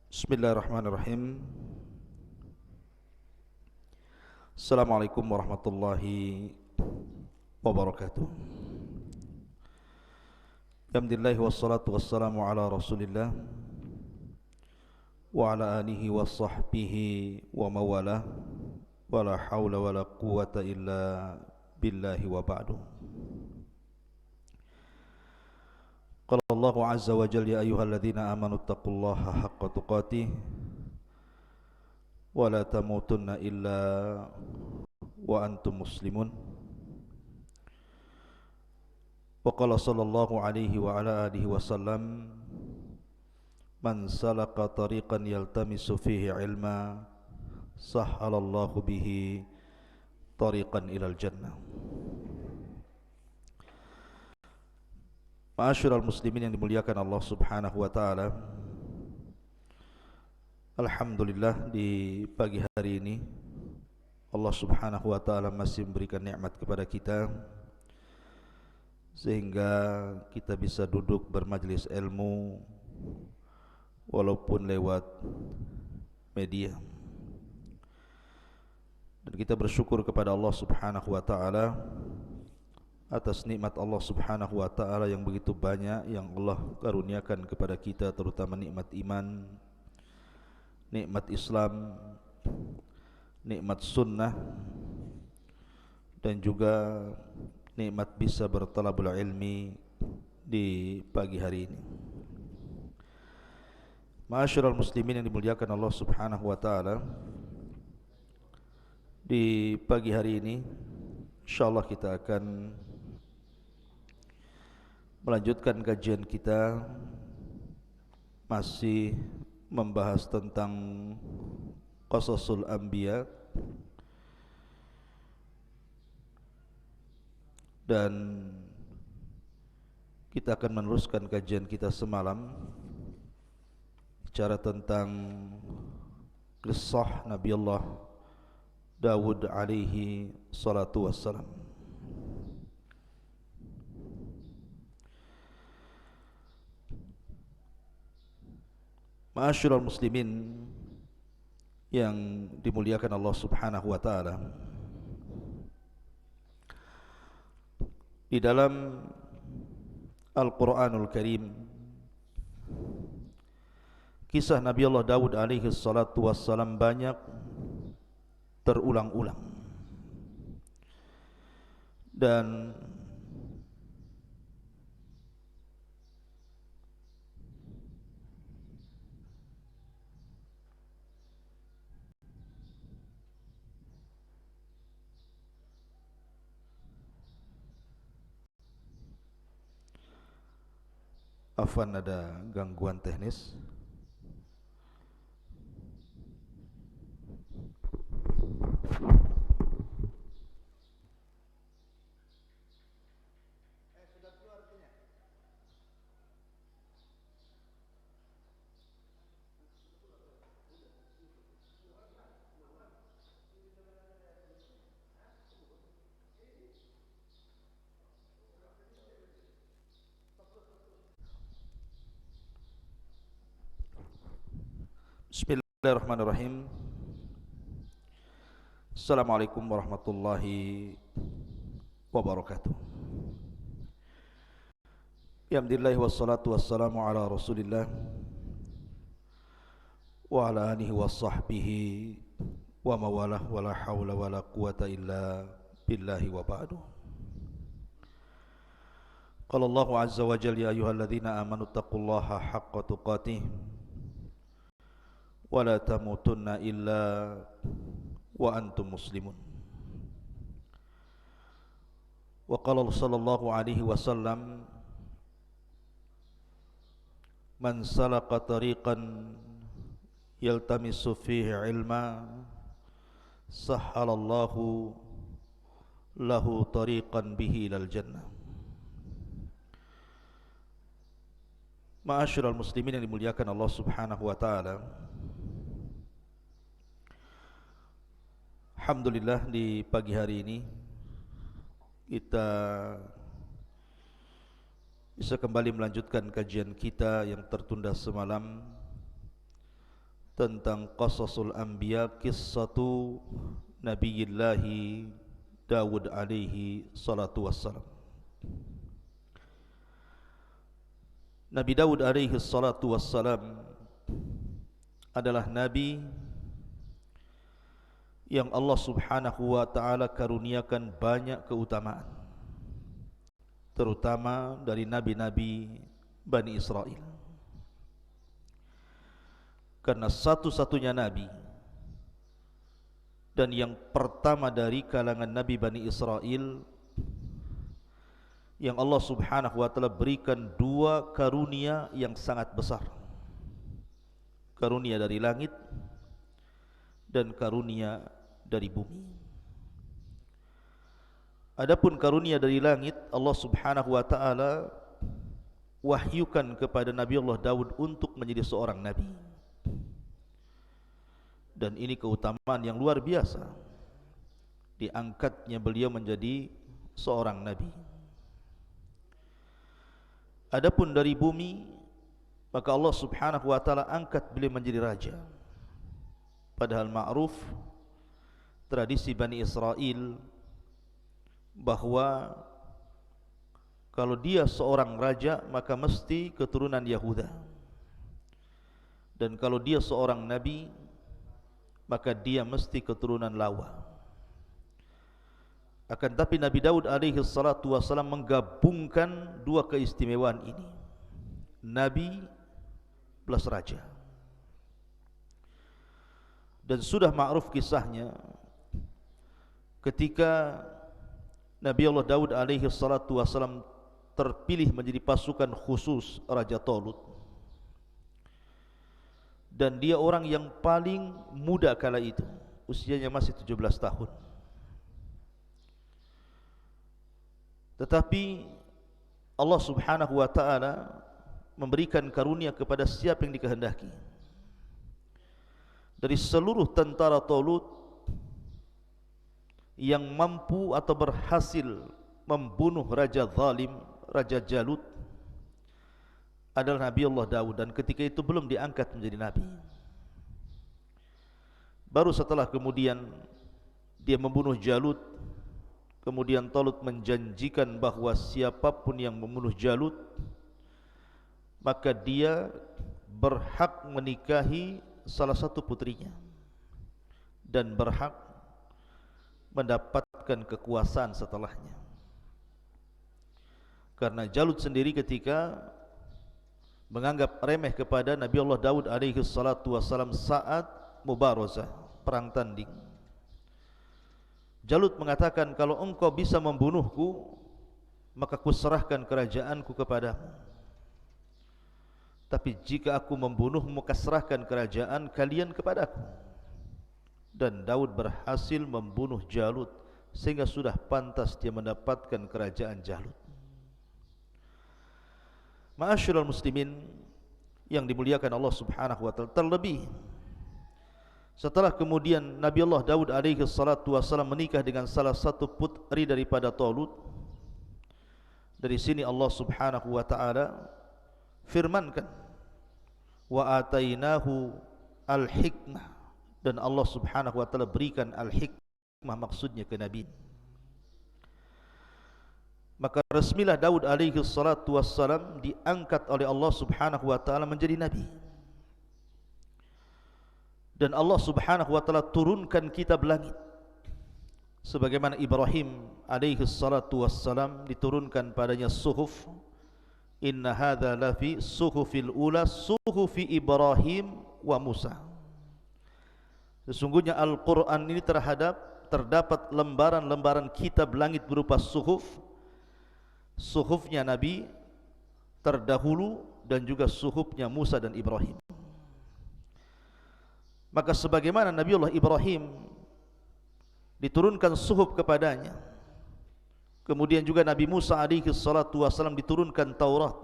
Bismillahirrahmanirrahim. Assalamualaikum warahmatullahi wabarakatuh. Alhamdulillah wassalatu wassalamu ala Rasulillah wa ala alihi wa sahbihi wa mawalah wa la hawla wa la quwata illa billahi wa ba'du. Qala Allahu azza wa jalla ya ayyuhalladzina amanu taqullaha haqqa tuqatih wa la tamutunna illa wa antum muslimun. Wa qala sallallahu alaihi wa ala alihi wasallam, man salaka tariqan yaltamisu fihi ilma sahhalallahu bihi tariqan ilal jannah. Ma'asyiral muslimin yang dimuliakan Allah Subhanahu wa taala. Alhamdulillah, di pagi hari ini Allah Subhanahu wa taala masih memberikan nikmat kepada kita sehingga kita bisa duduk bermajlis ilmu walaupun lewat media. Dan kita bersyukur kepada Allah Subhanahu wa taala atas nikmat Allah Subhanahu wa taala yang begitu banyak yang Allah karuniakan kepada kita, terutama nikmat iman, nikmat Islam, nikmat sunnah, dan juga nikmat bisa bertalabul ilmi di pagi hari ini. Ma'asyiral muslimin yang dimuliakan Allah Subhanahu wa taala, di pagi hari ini insyaallah kita akan melanjutkan kajian kita, masih membahas tentang qasasul anbiya, dan kita akan meneruskan kajian kita semalam bicara tentang kisah Nabi Allah Dawud alaihi salatu wassalam. Ma'asyiral muslimin yang dimuliakan Allah Subhanahu wa taala, di dalam Al-Qur'anul Karim kisah Nabi Allah Dawud alaihi salatu wassalam banyak terulang-ulang, dan afwan, ada gangguan teknis. Bismillahirrahmanirrahim. Assalamualaikum warahmatullahi wabarakatuh. Alhamdulillah wassalatu wassalamu ala Rasulillah wa ala alihi wa sahbihi wa mawalah wa la hawla wa la quwata illa billahi wa ba'du. Qala Allahu azza wa jalla ya ayyuhalladzina amanu taqullaha haqqa tuqatih wa la tamutunna illa wa antum muslimun. Wa qala sallallahu alaihi wasallam, man salaka tariqan yaltamisu fihi ilma sahhalallahu lahu tariqan bihi ilal jannah. Ma'asyiral muslimin yang dimuliakan Allah Subhanahu wa taala, alhamdulillah di pagi hari ini kita bisa kembali melanjutkan kajian kita yang tertunda semalam tentang qasasul anbiya, qissatu Nabiyillahi Dawud alaihi salatu wassalam. Nabi Dawud alaihi salatu wassalam adalah nabi yang Allah subhanahu wa ta'ala karuniakan banyak keutamaan, terutama dari nabi-nabi Bani Israel. Karena satu-satunya nabi dan yang pertama dari kalangan nabi Bani Israel yang Allah subhanahu wa ta'ala berikan dua karunia yang sangat besar. Karunia dari langit dan karunia dari bumi. Adapun karunia dari langit, Allah subhanahu wa ta'ala wahyukan kepada Nabi Allah Daud untuk menjadi seorang nabi. Dan ini keutamaan yang luar biasa, diangkatnya beliau menjadi seorang nabi. Adapun dari bumi, maka Allah subhanahu wa ta'ala angkat beliau menjadi raja. Padahal ma'ruf tradisi Bani Israel bahwa kalau dia seorang raja maka mesti keturunan Yahuda, dan kalau dia seorang nabi maka dia mesti keturunan Lawa. Akan tapi Nabi Daud alaihi salatu wassalam menggabungkan dua keistimewaan ini, nabi plus raja. Dan sudah ma'ruf kisahnya ketika Nabi Allah Daud alaihi salatu wassalam terpilih menjadi pasukan khusus Raja Talut, dan dia orang yang paling muda kala itu, usianya masih 17 tahun. Tetapi Allah subhanahu wa ta'ala memberikan karunia kepada siapa yang dikehendaki. Dari seluruh tentara Talut yang mampu atau berhasil membunuh Raja Zalim, Raja Jalut, adalah Nabi Allah Daud, dan ketika itu belum diangkat menjadi nabi. Baru setelah kemudian dia membunuh Jalut, kemudian Talut menjanjikan bahwa siapapun yang membunuh Jalut maka dia berhak menikahi salah satu putrinya dan berhak mendapatkan kekuasaan setelahnya. Karena Jalut sendiri ketika menganggap remeh kepada Nabi Allah Daud alaihi salatu wassalam saat mubarazah, perang tanding, Jalut mengatakan, kalau engkau bisa membunuhku maka kuserahkan kerajaanku kepadamu, tapi jika aku membunuhmu maka serahkan kerajaan kalian kepadaku. Dan Daud berhasil membunuh Jalut sehingga sudah pantas dia mendapatkan kerajaan Jalut. Ma'asyiral muslimin yang dimuliakan Allah subhanahu wa ta'ala, terlebih setelah kemudian Nabi Allah Daud alaihi salatu wassalam menikah dengan salah satu putri daripada Talut, dari sini Allah subhanahu wa ta'ala firmankan, wa atainahu al-hikmah, dan Allah subhanahu wa ta'ala berikan al-hikmah, maksudnya ke Nabi. Maka resmilah Daud alaihi salatu wassalam diangkat oleh Allah subhanahu wa ta'ala menjadi nabi. Dan Allah subhanahu wa ta'ala turunkan kitab langit, sebagaimana Ibrahim alaihi salatu wassalam diturunkan padanya suhuf. Inna hadha lafi suhufil ula suhufi Ibrahim wa Musa. Sesungguhnya Al-Quran ini terdapat lembaran-lembaran kitab langit berupa suhuf, suhufnya Nabi terdahulu dan juga suhufnya Musa dan Ibrahim. Maka sebagaimana Nabi Allah Ibrahim diturunkan suhuf kepadanya, kemudian juga Nabi Musa alaihi salatu wassalam diturunkan Taurat,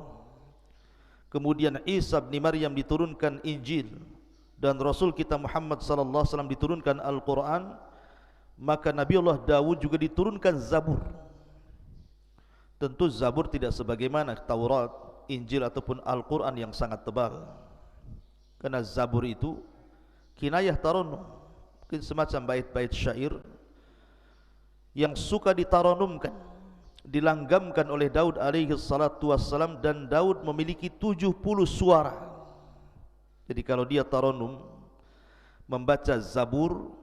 kemudian Isa bin Maryam diturunkan Injil, dan Rasul kita Muhammad sallallahu alaihi wasallam diturunkan Al-Quran, maka Nabi Allah Daud juga diturunkan Zabur. Tentu Zabur tidak sebagaimana Taurat, Injil ataupun Al-Quran yang sangat tebal, karena Zabur itu kinayah taranum, mungkin semacam bait-bait syair yang suka ditaranumkan, dilanggamkan oleh Daud alaihi salatu wassalam. Dan Daud memiliki 70 suara. Jadi kalau dia taranum, membaca Zabur,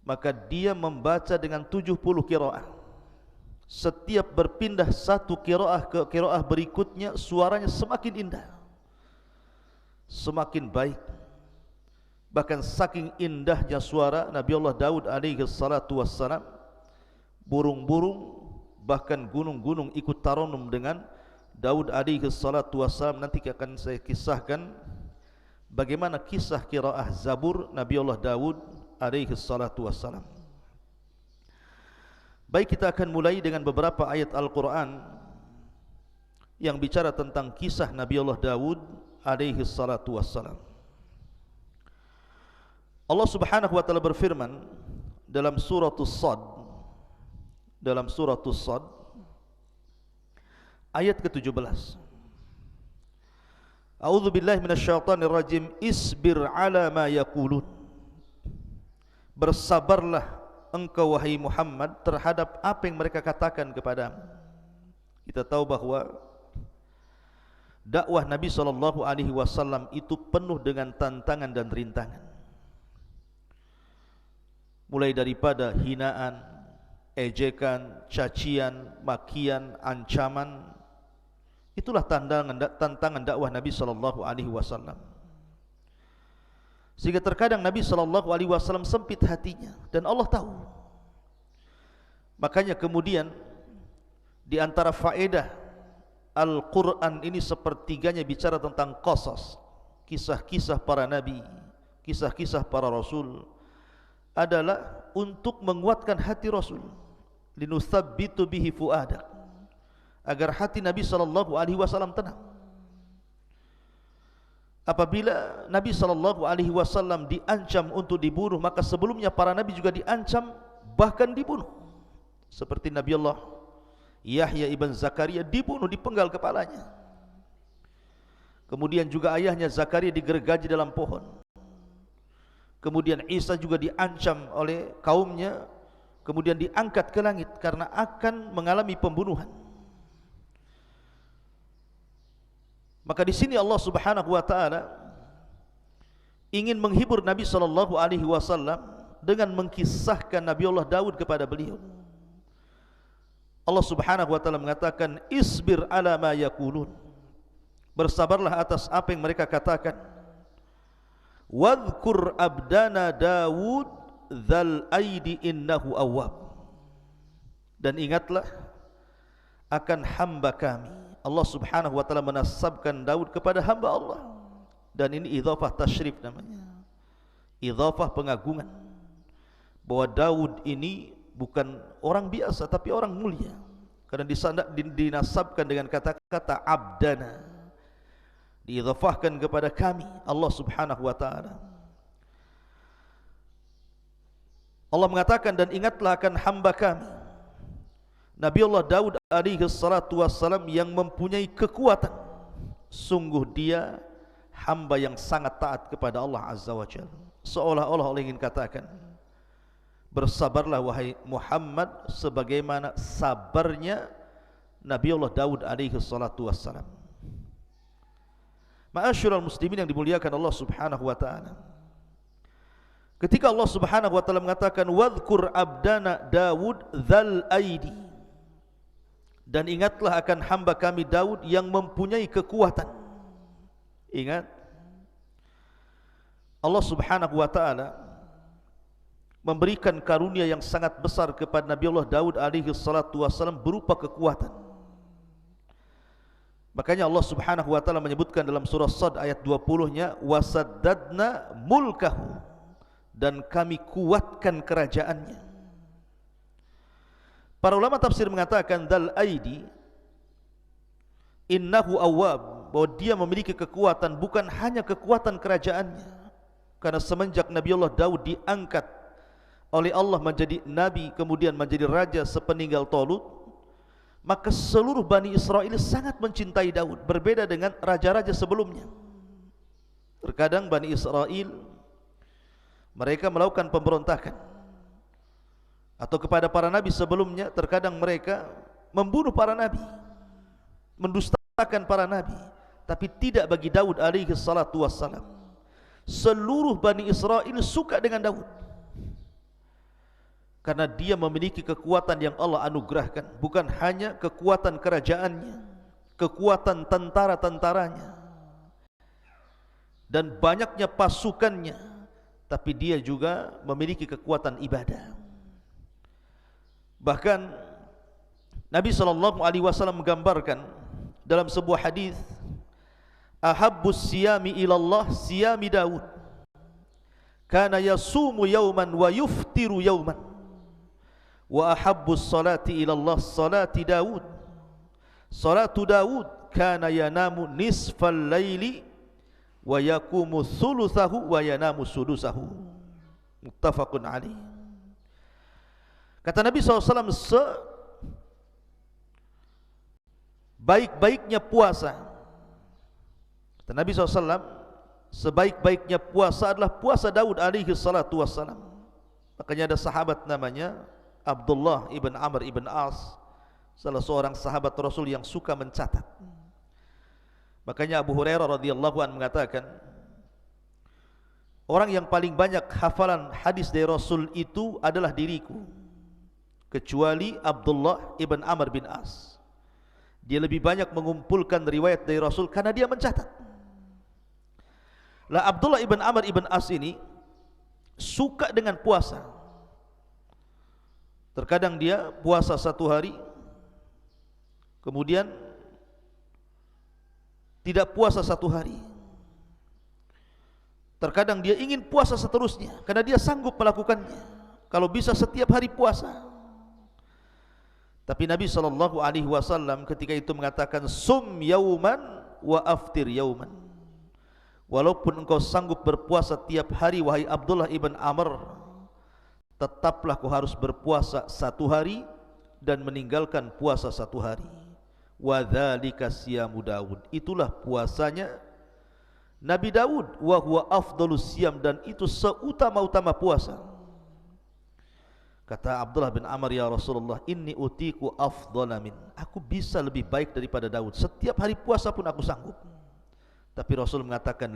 maka dia membaca dengan 70 qiraah. Setiap berpindah satu qiraah ke qiraah berikutnya, suaranya semakin indah, semakin baik. Bahkan saking indahnya suara Nabi Allah Daud alaihi salatu wassalam, burung-burung bahkan gunung-gunung ikut taranum dengan Daud alaihi salatu wassalam. Nanti akan saya kisahkan bagaimana kisah qiraah Zabur Nabi Allah Daud alaihi salatu wassalam. Baik, kita akan mulai dengan beberapa ayat Al-Quran yang bicara tentang kisah Nabi Allah Daud alaihi salatu wassalam. Allah subhanahu wa ta'ala berfirman dalam suratul Sad, ayat ke-17. A'udzu billahi minasyaitonir rajim. Isbir ala ma yaqulun. Bersabarlah engkau wahai Muhammad terhadap apa yang mereka katakan kepadamu. Kita tahu bahwa dakwah Nabi SAW itu penuh dengan tantangan dan rintangan. Mulai daripada hinaan, ejekan, cacian, makian, ancaman. Itulah tantangan dakwah Nabi SAW. Sehingga terkadang Nabi SAW sempit hatinya, dan Allah tahu. Makanya kemudian di antara faedah Al-Quran ini sepertiganya bicara tentang qasas, kisah-kisah para nabi, kisah-kisah para rasul, adalah untuk menguatkan hati Rasul, linusabbitu bihi fuadak, agar hati Nabi SAW tenang. Apabila Nabi SAW diancam untuk dibunuh, maka sebelumnya para nabi juga diancam, bahkan dibunuh. Seperti Nabi Allah Yahya ibn Zakaria dibunuh, dipenggal kepalanya. Kemudian juga ayahnya Zakaria digergaji dalam pohon. Kemudian Isa juga diancam oleh kaumnya, kemudian diangkat ke langit karena akan mengalami pembunuhan. Maka di sini Allah Subhanahu wa taala ingin menghibur Nabi SAW dengan mengkisahkan Nabi Allah Daud kepada beliau. Allah Subhanahu wa taala mengatakan, isbir ala ma yaqulun. Bersabarlah atas apa yang mereka katakan. Wadhkur abdana Daud dzal aidi innahu awwab. Dan ingatlah akan hamba kami. Allah Subhanahu wa taala menasabkan Daud kepada hamba Allah, dan ini idhafah tasyrif namanya, idhafah pengagungan, bahwa Daud ini bukan orang biasa tapi orang mulia, karena dinasabkan dengan kata-kata abdana, diidhafahkan kepada kami Allah Subhanahu wa taala. Allah mengatakan, dan ingatlah akan hamba kami Nabi Allah Daud alaihi salatu wassalam yang mempunyai kekuatan. Sungguh dia hamba yang sangat taat kepada Allah Azza wa Jalla. Seolah-olah Allah ingin katakan, bersabarlah wahai Muhammad sebagaimana sabarnya Nabi Allah Daud alaihi salatu wassalam. Ma'asyiral muslimin yang dimuliakan Allah Subhanahu wa taala, ketika Allah Subhanahu wa taala mengatakan wadhkur abdana Daud dzal aidi, dan ingatlah akan hamba kami Daud yang mempunyai kekuatan. Ingat, Allah Subhanahu wa taala memberikan karunia yang sangat besar kepada Nabi Allah Daud alaihi salatu wassalam berupa kekuatan. Makanya Allah Subhanahu wa taala menyebutkan dalam surah Sad ayat 20-nya, wasaddadna mulkahu, dan kami kuatkan kerajaannya. Para ulama tafsir mengatakan dal aidi innahu awwab, bahwa dia memiliki kekuatan, bukan hanya kekuatan kerajaannya, karena semenjak Nabi Allah Daud diangkat oleh Allah menjadi nabi, kemudian menjadi raja sepeninggal Talut, maka seluruh Bani Israel sangat mencintai Daud, berbeda dengan raja-raja sebelumnya. Terkadang Bani Israel mereka melakukan pemberontakan, atau kepada para nabi sebelumnya, terkadang mereka membunuh para nabi, mendustakan para nabi. Tapi tidak bagi Daud alaihi salatu wassalam. Seluruh Bani Israel suka dengan Daud, karena dia memiliki kekuatan yang Allah anugerahkan. Bukan hanya kekuatan kerajaannya, kekuatan tentara-tentaranya, dan banyaknya pasukannya, tapi dia juga memiliki kekuatan ibadah. Bahkan Nabi SAW menggambarkan dalam sebuah hadis, ahabbus siyami ilallah siyami Daud, kana yasumu yawman wa yuftiru yawman, wa ahabbus salati ilallah salati Daud, salatu Daud kana yanamu nisfal laili wa yakumu thuluthahu wa yanamu sudusahu. Muttafaqun alaih. Kata Nabi SAW, sebaik-baiknya puasa, kata Nabi SAW, sebaik-baiknya puasa adalah puasa Daud alaihi salatu wassalam. Makanya ada sahabat namanya Abdullah ibn Amr ibn As, salah seorang sahabat Rasul yang suka mencatat. Makanya Abu Hurairah radhiyallahu anhu mengatakan, orang yang paling banyak hafalan hadis dari Rasul itu adalah diriku, kecuali Abdullah ibn Amr bin As. Dia lebih banyak mengumpulkan riwayat dari Rasul karena dia mencatat. Lah Abdullah ibn Amr ibn As ini suka dengan puasa. Terkadang dia puasa satu hari, kemudian tidak puasa satu hari. Terkadang dia ingin puasa seterusnya karena dia sanggup melakukannya, kalau bisa setiap hari puasa. Tapi Nabi SAW ketika itu mengatakan, sum yauman wa aftir yauman. Walaupun engkau sanggup berpuasa tiap hari, wahai Abdullah ibn Amr, tetaplah kau harus berpuasa satu hari dan meninggalkan puasa satu hari. Wa dzalika siyamu Daud, itulah puasanya Nabi Daud. Wa huwa afdhalus siyam, dan itu seutama-utama puasa. Kata Abdullah bin Amr, ya Rasulullah, inni utiku afdhala min, aku bisa lebih baik daripada Daud, setiap hari puasa pun aku sanggup. Tapi Rasul mengatakan,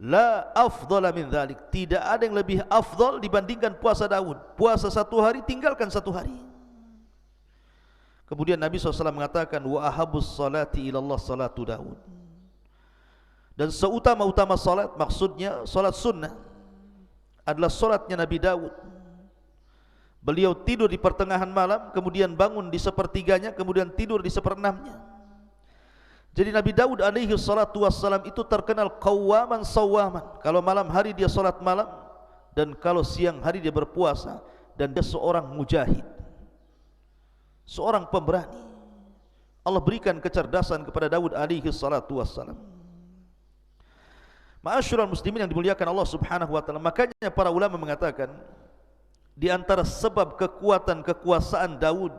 la afdhala min dzalik, tidak ada yang lebih afdal dibandingkan puasa Daud. Puasa satu hari, tinggalkan satu hari. Kemudian Nabi SAW mengatakan, wa ahabus salati ilallah salatu Daud, dan seutama-utama salat, maksudnya salat sunnah, adalah salatnya Nabi Daud. Beliau tidur di pertengahan malam, kemudian bangun di sepertiganya, kemudian tidur di seperenamnya. Jadi Nabi Daud alaihi salatu wassalam itu terkenal qawwaman sawwaman. Kalau malam hari dia salat malam, dan kalau siang hari dia berpuasa. Dan dia seorang mujahid, seorang pemberani. Allah berikan kecerdasan kepada Daud alaihi salatu wassalam. Ma'asyiral muslimin yang dimuliakan Allah subhanahu wa ta'ala. Makanya para ulama mengatakan, di antara sebab kekuatan kekuasaan Daud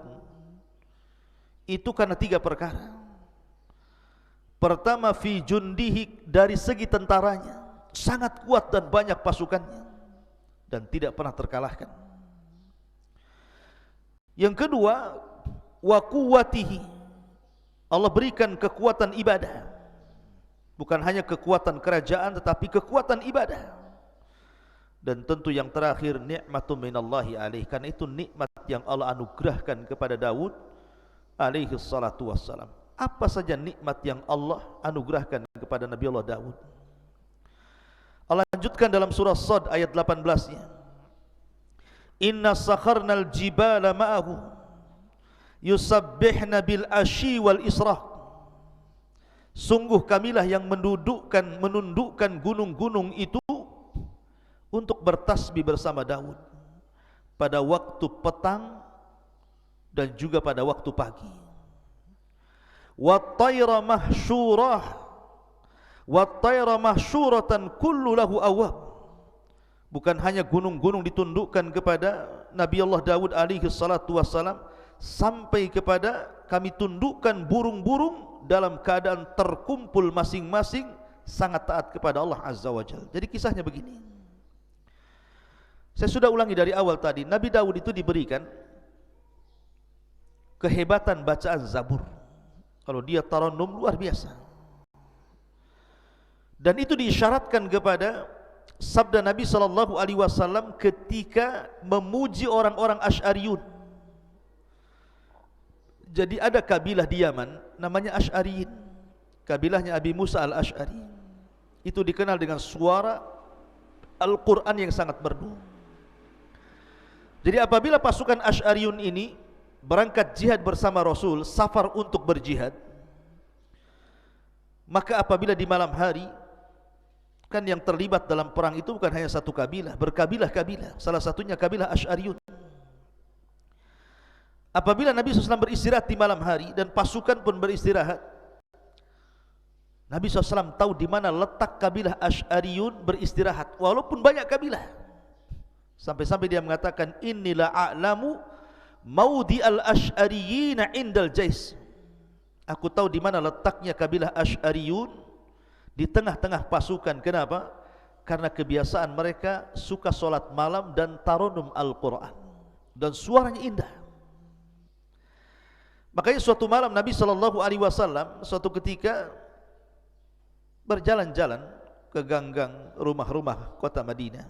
itu karena tiga perkara. Pertama, fi jundihi, dari segi tentaranya sangat kuat dan banyak pasukannya dan tidak pernah terkalahkan. Yang kedua, wa quwwatihi, Allah berikan kekuatan ibadah. Bukan hanya kekuatan kerajaan, tetapi kekuatan ibadah. Dan tentu yang terakhir, nikmatun minallahi alaih, karena itu nikmat yang Allah anugerahkan kepada Daud alaihi salatu wassalam. Apa saja nikmat yang Allah anugerahkan kepada Nabi Allah Daud? Allah lanjutkan dalam surah Sad ayat 18-nya, inna sakharnal jibala ma'ahu yusabbihna bil ashi wal israq, sungguh kamilah yang menundukkan gunung-gunung itu untuk bertasbih bersama Daud pada waktu petang dan juga pada waktu pagi. Wat-tayra mahsyurah, wat-tayra mahsyuratan kullu lahu awwab. Bukan hanya gunung-gunung ditundukkan kepada Nabi Allah Daud alaihi salatu wassalam, sampai kepada kami tundukkan burung-burung dalam keadaan terkumpul masing-masing sangat taat kepada Allah azza wa jalla. Jadi kisahnya begini, Saya sudah ulangi dari awal tadi, Nabi Daud itu diberikan kehebatan bacaan Zabur. Kalau dia tarannum luar biasa. Dan itu diisyaratkan kepada sabda Nabi SAW ketika memuji orang-orang Asy'ariyun. Jadi ada kabilah di Yaman namanya Asy'ariyin. Kabilahnya Abi Musa al-Asy'ari. Itu dikenal dengan suara Al-Quran yang sangat merdu. Jadi apabila pasukan Asy'ariyun ini berangkat jihad bersama Rasul, safar untuk berjihad, maka apabila di malam hari, kan yang terlibat dalam perang itu bukan hanya satu kabilah, berkabilah-kabilah, salah satunya kabilah Asy'ariyun. Apabila Nabi SAW beristirahat di malam hari dan pasukan pun beristirahat, Nabi SAW tahu di mana letak kabilah Asy'ariyun beristirahat, walaupun banyak kabilah. Sampai-sampai dia mengatakan, Innila a'lamu maudi al-Asy'ariyina indal jais. Aku tahu di mana letaknya kabilah Asy'ariyun, di tengah-tengah pasukan. Kenapa? Karena kebiasaan mereka suka solat malam dan tarannum Al-Quran, dan suaranya indah. Makanya suatu malam Nabi SAW suatu ketika berjalan-jalan ke ganggang rumah-rumah kota Madinah,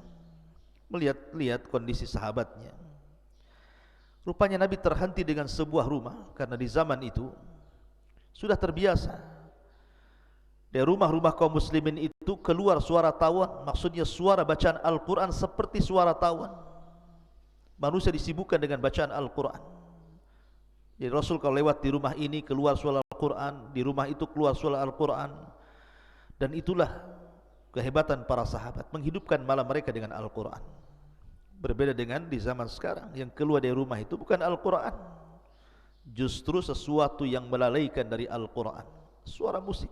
melihat-lihat kondisi sahabatnya. Rupanya Nabi terhenti dengan sebuah rumah, karena di zaman itu sudah terbiasa dari rumah-rumah kaum muslimin itu keluar suara tawan, maksudnya suara bacaan Al-Quran seperti suara tawan. Manusia disibukkan dengan bacaan Al-Quran. Jadi Rasul kalau lewat di rumah ini keluar suara Al-Quran, di rumah itu keluar suara Al-Quran. Dan itulah kehebatan para sahabat, menghidupkan malam mereka dengan Al-Quran. Berbeda dengan di zaman sekarang, yang keluar dari rumah itu bukan Al-Quran, justru sesuatu yang melalaikan dari Al-Quran, suara musik,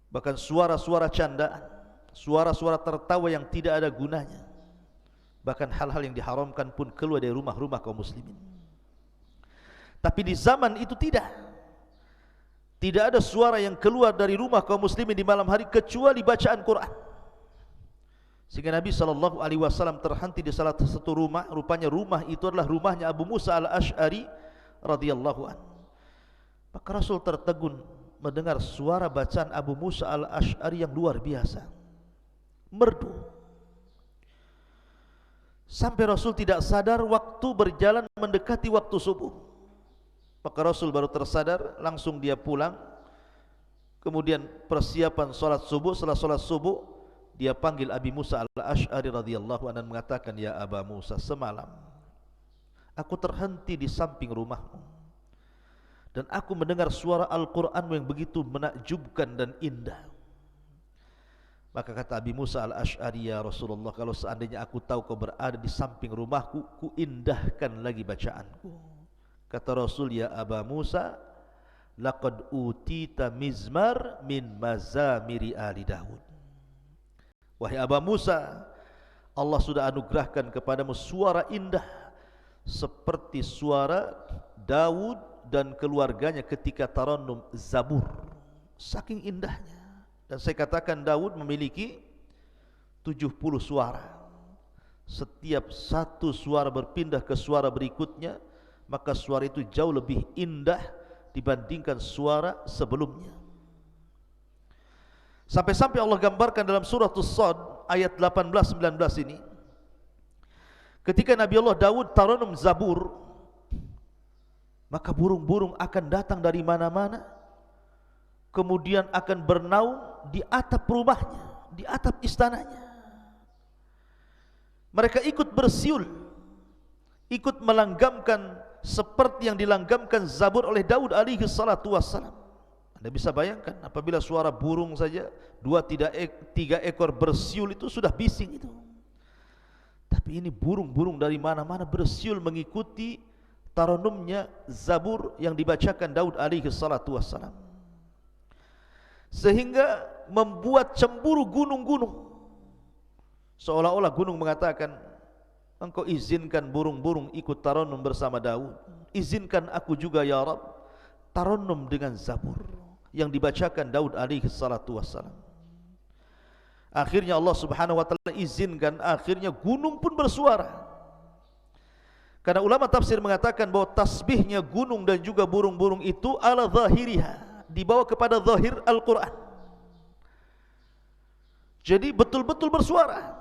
bahkan suara-suara candaan, suara-suara tertawa yang tidak ada gunanya. Bahkan hal-hal yang diharamkan pun keluar dari rumah-rumah kaum muslimin. Tapi di zaman itu tidak ada suara yang keluar dari rumah kaum muslimin di malam hari kecuali bacaan Quran. Sehingga Nabi SAW terhenti di salah satu rumah. Rupanya rumah itu adalah rumahnya Abu Musa al-Asy'ari radhiyallahu anhu. Maka Rasul tertegun mendengar suara bacaan Abu Musa al-Asy'ari yang luar biasa, merdu. Sampai Rasul tidak sadar waktu berjalan mendekati waktu subuh. Maka Rasul baru tersadar, langsung dia pulang. Kemudian persiapan sholat subuh. Setelah sholat subuh, dia panggil Abi Musa al-Asy'ari radhiyallahu anhu dan mengatakan, Ya Aba Musa, semalam aku terhenti di samping rumahmu dan aku mendengar suara Al-Quranmu yang begitu menakjubkan dan indah. Maka kata Abi Musa al-Asy'ari, Ya Rasulullah, kalau seandainya aku tahu kau berada di samping rumahku, ku indahkan lagi bacaanku. Kata Rasul, Ya Aba Musa, laqad utita mizmar min mazamiri ali Daud. Wahai Aba Musa, Allah sudah anugerahkan kepadamu suara indah seperti suara Daud dan keluarganya ketika tarannum Zabur. Saking indahnya. Dan saya katakan Daud memiliki 70 suara. Setiap satu suara berpindah ke suara berikutnya, maka suara itu jauh lebih indah dibandingkan suara sebelumnya. Sampai-sampai Allah gambarkan dalam surah As-Sad ayat 18-19 ini, ketika Nabi Allah Daud tarannum Zabur, maka burung-burung akan datang dari mana-mana, kemudian akan bernaung di atap rumahnya, di atap istananya. Mereka ikut bersiul, ikut melanggamkan seperti yang dilanggamkan Zabur oleh Daud alaihi salatu wassalam. Anda bisa bayangkan, apabila suara burung saja 2-3 ekor bersiul itu sudah bising itu. Tapi ini burung-burung dari mana-mana bersiul mengikuti tarannumnya Zabur yang dibacakan Daud alaihi salatu wassalam, sehingga membuat cemburu gunung-gunung. Seolah-olah gunung mengatakan, engkau izinkan burung-burung ikut tarannum bersama Daud, izinkan aku juga ya Rabb tarannum dengan Zabur yang dibacakan Daud alaihi salatu wassalam. Akhirnya Allah Subhanahu wa taala izinkan, akhirnya gunung pun bersuara. Karena ulama tafsir mengatakan bahwa tasbihnya gunung dan juga burung-burung itu ala zahiriha, dibawa kepada zahir Al-Quran. Jadi betul-betul bersuara.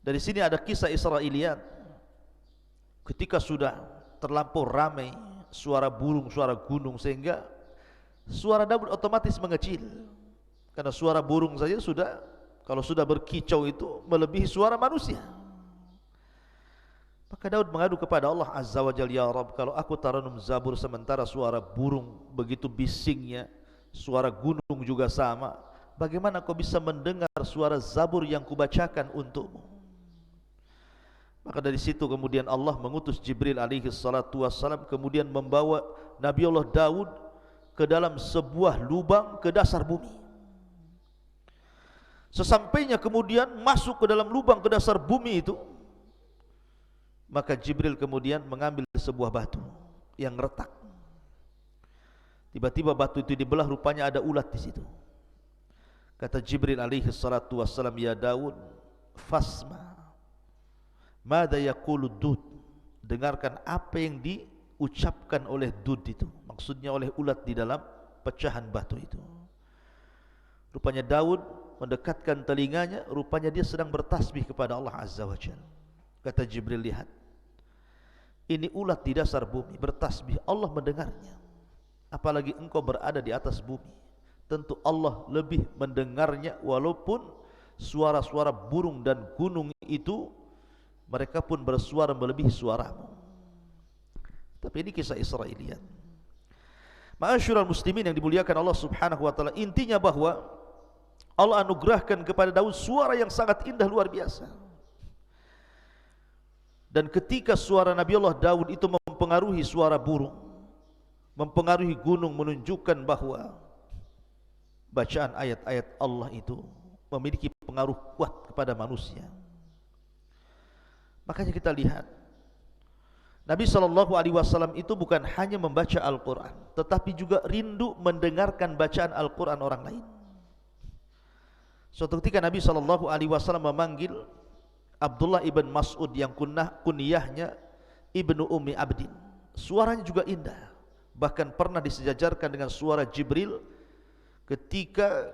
Dari sini ada kisah Israiliyat. Ketika sudah terlampau ramai suara burung, suara gunung, sehingga suara Daud otomatis mengecil. Karena suara burung saja sudah, kalau sudah berkicau itu melebihi suara manusia. Maka Daud mengadu kepada Allah Azza wa Jalla, ya Rabb, kalau aku taranum zabur sementara suara burung begitu bisingnya, suara gunung juga sama, bagaimana kau bisa mendengar suara zabur yang kubacakan untukmu? Maka dari situ kemudian Allah mengutus Jibril alaihi salatu wassalam, kemudian membawa Nabi Allah Daud ke dalam sebuah lubang ke dasar bumi. Sesampainya kemudian masuk ke dalam lubang ke dasar bumi itu, maka Jibril kemudian mengambil sebuah batu yang retak. Tiba-tiba batu itu dibelah, rupanya ada ulat di situ. Kata Jibril alaihi salatu wassalam, ya Daud, fasma mada yaqulu dud, dengarkan apa yang diucapkan oleh dud itu, maksudnya oleh ulat di dalam pecahan batu itu. Rupanya Daud mendekatkan telinganya, rupanya dia sedang bertasbih kepada Allah Azza wa Jalla. Kata Jibril, lihat, ini ulat di dasar bumi bertasbih, Allah mendengarnya. Apalagi engkau berada di atas bumi, tentu Allah lebih mendengarnya. Walaupun suara-suara burung dan gunung itu, mereka pun bersuara melebihi suaramu. Tapi ini kisah Israiliyat. Ma'asyiral muslimin yang dimuliakan Allah Subhanahu wa taala, intinya bahwa Allah anugerahkan kepada Daud suara yang sangat indah, luar biasa. Dan ketika suara Nabi Allah Daud itu mempengaruhi suara burung, mempengaruhi gunung, menunjukkan bahwa bacaan ayat-ayat Allah itu memiliki pengaruh kuat kepada manusia. Makanya kita lihat Nabi SAW itu bukan hanya membaca Al-Quran, tetapi juga rindu mendengarkan bacaan Al-Quran orang lain. Suatu ketika Nabi SAW memanggil Abdullah ibn Mas'ud yang kunyahnya Ibnu Ummi Abdin. Suaranya juga indah, bahkan pernah disejajarkan dengan suara Jibril. Ketika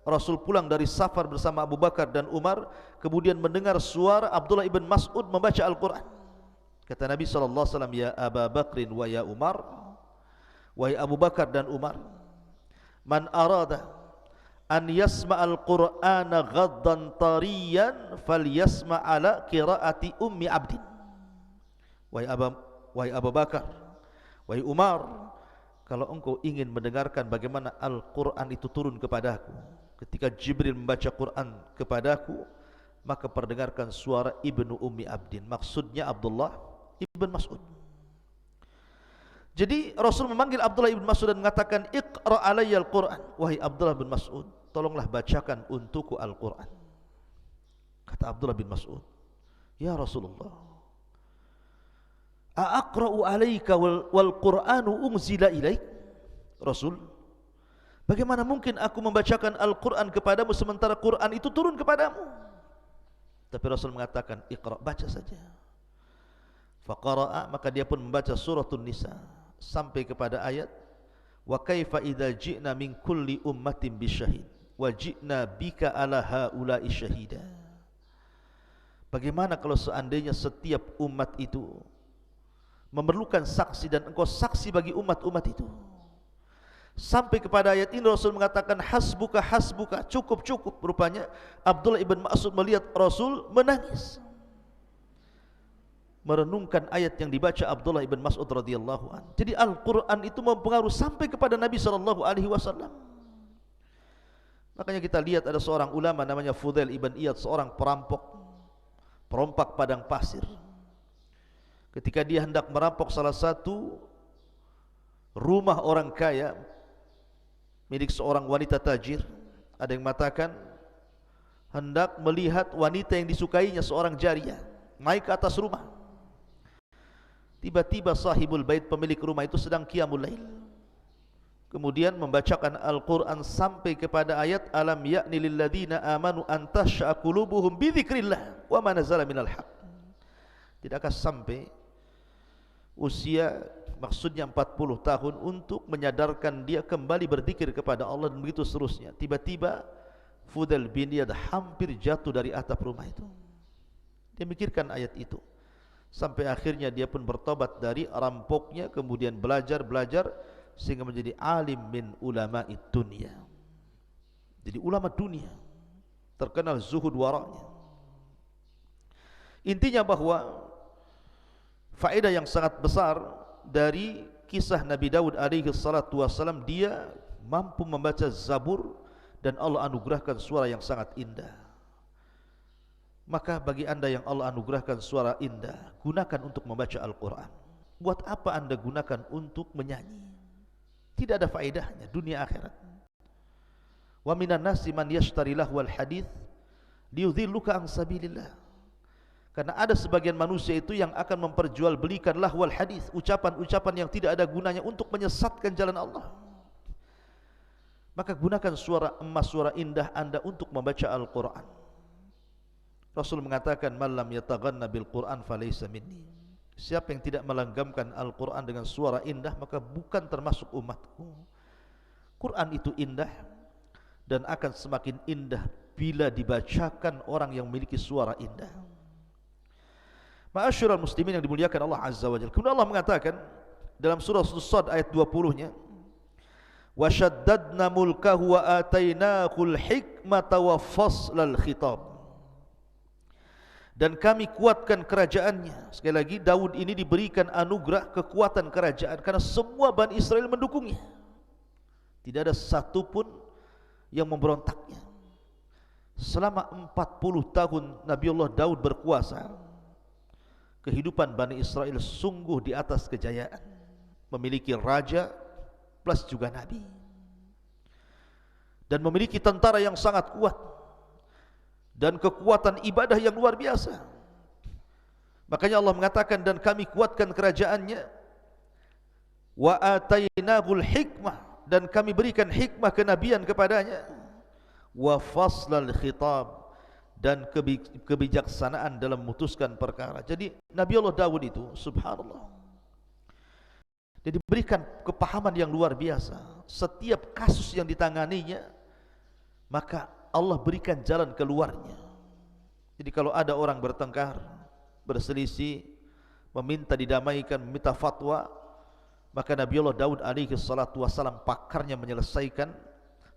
Rasul pulang dari safar bersama Abu Bakar dan Umar, kemudian mendengar suara Abdullah ibn Mas'ud membaca Al-Quran. Kata Nabi SAW, ya Aba Bakrin wa ya Umar, wahai Abu Bakar dan Umar, man arada an yasma'al Qur'ana ghaddan tariyan falyasma'ala qiraati Ummi Abdin. Wahai Abu Bakar, wahai Umar, kalau engkau ingin mendengarkan bagaimana Al-Quran itu turun kepadaku, ketika Jibril membaca Quran kepadaku, maka perdengarkan suara Ibnu Ummi Abdin, maksudnya Abdullah ibn Mas'ud. Jadi Rasul memanggil Abdullah ibn Mas'ud dan mengatakan, Iqra alayya al-Quran, wahai Abdullah bin Mas'ud, tolonglah bacakan untukku Al-Quran. Kata Abdullah bin Mas'ud, ya Rasulullah, a'aqra'u alayka wal Qur'anu unzila ilaik. Rasul, bagaimana mungkin aku membacakan Al-Quran kepadamu sementara Quran itu turun kepadamu? Tapi Rasul mengatakan, Iqra, baca saja. Faqara'a, maka dia pun membaca suratul Nisa sampai kepada ayat, wa kaifa idza ji'na min kulli ummatin bisyahid wa ji'na bika ala haula'i syahida. Bagaimana kalau seandainya setiap umat itu memerlukan saksi dan engkau saksi bagi umat-umat itu? Sampai kepada ayat ini Rasul mengatakan, hasbuka hasbuka, cukup cukup. Rupanya Abdullah ibn Mas'ud melihat Rasul menangis, merenungkan ayat yang dibaca Abdullah ibn Mas'ud radhiyallahu anhu. Jadi Al-Quran itu mempengaruhi sampai kepada Nabi SAW. Makanya kita lihat ada seorang ulama namanya Fudail ibn Iyad, seorang perompak padang pasir. Ketika dia hendak merampok salah satu rumah orang kaya milik seorang wanita tajir, ada yang mengatakan hendak melihat wanita yang disukainya, seorang jariyah, naik ke atas rumah. Tiba-tiba sahibul bait, pemilik rumah itu sedang qiyamul lail. kemudian membacakan Al-Quran sampai kepada ayat alam ya'ni lilladzina amanu an tash'a qulubuhum bi dzikrillah wa ma nazala minal haq. Tidakkah sampai usia maksudnya 40 tahun untuk menyadarkan dia kembali berzikir kepada Allah dan begitu seterusnya. Tiba-tiba Fudail bin Iyad hampir jatuh dari atap rumah itu. Dia mikirkan ayat itu. Sampai akhirnya dia pun bertobat dari rampoknya, kemudian belajar sehingga menjadi alim min ulama'i dunia. Jadi ulama dunia, terkenal zuhud wara'nya. Intinya bahwa faedah yang sangat besar dari kisah Nabi Daud alaihi salatu wassalam, dia mampu membaca Zabur dan Allah anugerahkan suara yang sangat indah. Maka bagi anda yang Allah anugerahkan suara indah, gunakan untuk membaca Al-Quran. Buat apa anda gunakan untuk menyanyi? Tidak ada faedahnya dunia akhirat. Wa minan nasi man yashtari lahwal hadits liyudhilluka an sabilillah. Karena ada sebagian manusia itu yang akan memperjualbelikan lahwal hadits, ucapan-ucapan yang tidak ada gunanya untuk menyesatkan jalan Allah. Maka gunakan suara emas, suara indah anda untuk membaca Al-Quran. Rasul mengatakan man lam yataghanna bil Quran falaysa minni. Siapa yang tidak melanggamkan Al-Quran dengan suara indah, maka bukan termasuk umatku. Quran itu indah dan akan semakin indah bila dibacakan orang yang memiliki suara indah. Ma'asyiral muslimin yang dimuliakan Allah Azza wa Jalla. Kemudian Allah mengatakan dalam surah As-Sad ayat 20-nya, wa shaddadna mulkahu wa atainahul hikmata wa faslal khitab. Dan kami kuatkan kerajaannya. Sekali lagi, Daud ini diberikan anugerah kekuatan kerajaan karena semua Bani Israel mendukungnya. Tidak ada satupun yang memberontaknya. Selama 40 tahun Nabiullah Daud berkuasa, kehidupan Bani Israel sungguh di atas kejayaan. Memiliki raja plus juga nabi. Dan memiliki tentara yang sangat kuat dan kekuatan ibadah yang luar biasa. Makanya Allah mengatakan dan kami kuatkan kerajaannya, wa atainahul hikmah, dan kami berikan hikmah kenabian kepadanya, wa faslal khitab, dan kebijaksanaan dalam memutuskan perkara. Jadi Nabi Allah Daud itu subhanallah, dia diberikan kepahaman yang luar biasa. Setiap kasus yang ditanganinya, maka Allah berikan jalan keluarnya. Jadi kalau ada orang bertengkar, berselisih, meminta didamaikan, meminta fatwa, maka Nabi Allah Daud alaihi salatu wassalam pakarnya menyelesaikan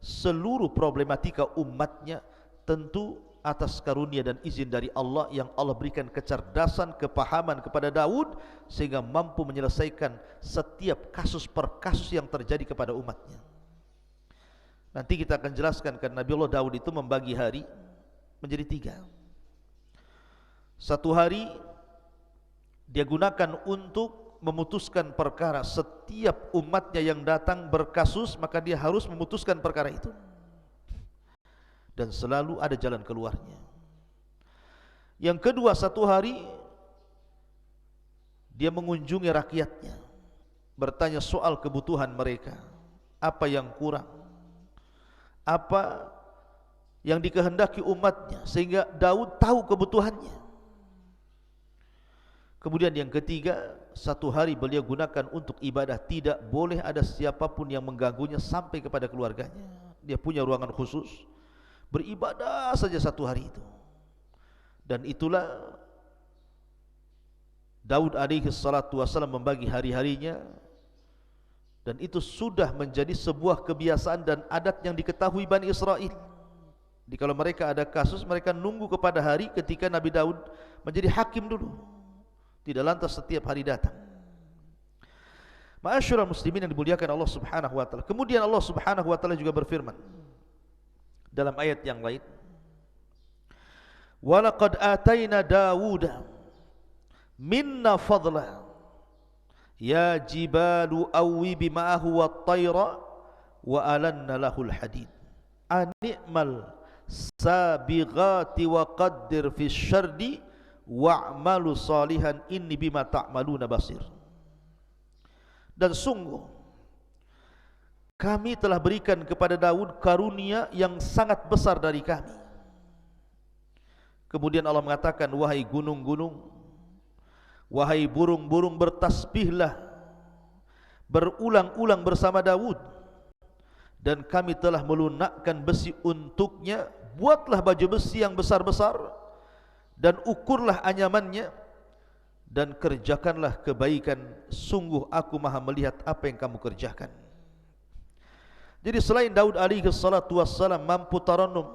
seluruh problematika umatnya, tentu atas karunia dan izin dari Allah yang Allah berikan kecerdasan, kepahaman kepada Daud sehingga mampu menyelesaikan setiap kasus per kasus yang terjadi kepada umatnya. Nanti kita akan jelaskan karena Nabi Allah Daud itu membagi hari menjadi 3. Satu hari dia gunakan untuk memutuskan perkara. Setiap umatnya yang datang berkasus, maka dia harus memutuskan perkara itu. Dan selalu ada jalan keluarnya. Yang kedua, satu hari dia mengunjungi rakyatnya, bertanya soal kebutuhan mereka, apa yang kurang, apa yang dikehendaki umatnya, sehingga Daud tahu kebutuhannya. Kemudian yang ketiga, satu hari beliau gunakan untuk ibadah. Tidak boleh ada siapapun yang mengganggunya sampai kepada keluarganya. Dia punya ruangan khusus, beribadah saja satu hari itu. Dan itulah Daud alaihi salatu wassalam membagi hari-harinya. Dan itu sudah menjadi sebuah kebiasaan dan adat yang diketahui Bani Israel. Jadi kalau mereka ada kasus, mereka nunggu kepada hari ketika Nabi Daud menjadi hakim dulu. Tidak lantas setiap hari datang. Ma'asyiral muslimin yang dimuliakan Allah Subhanahu wa taala. Kemudian Allah Subhanahu wa taala juga berfirman dalam ayat yang lain, wa laqad ataina Dawuda minna fadla ya jibalu awwibi ma'ahu wat-tayra wa alanna lahul hadid ani'mal sabighati wa qaddir fi syardi wa'malu salihan inni bima ta'maluna basir. Dan sungguh kami telah berikan kepada Daud karunia yang sangat besar dari kami. Kemudian Allah mengatakan, wahai gunung-gunung, wahai burung-burung, bertasbihlah berulang-ulang bersama Daud, dan kami telah melunakkan besi untuknya. Buatlah baju besi yang besar-besar dan ukurlah anyamannya, dan kerjakanlah kebaikan. Sungguh aku maha melihat apa yang kamu kerjakan. Jadi selain Daud alaihi salatu wassalam mampu tarannum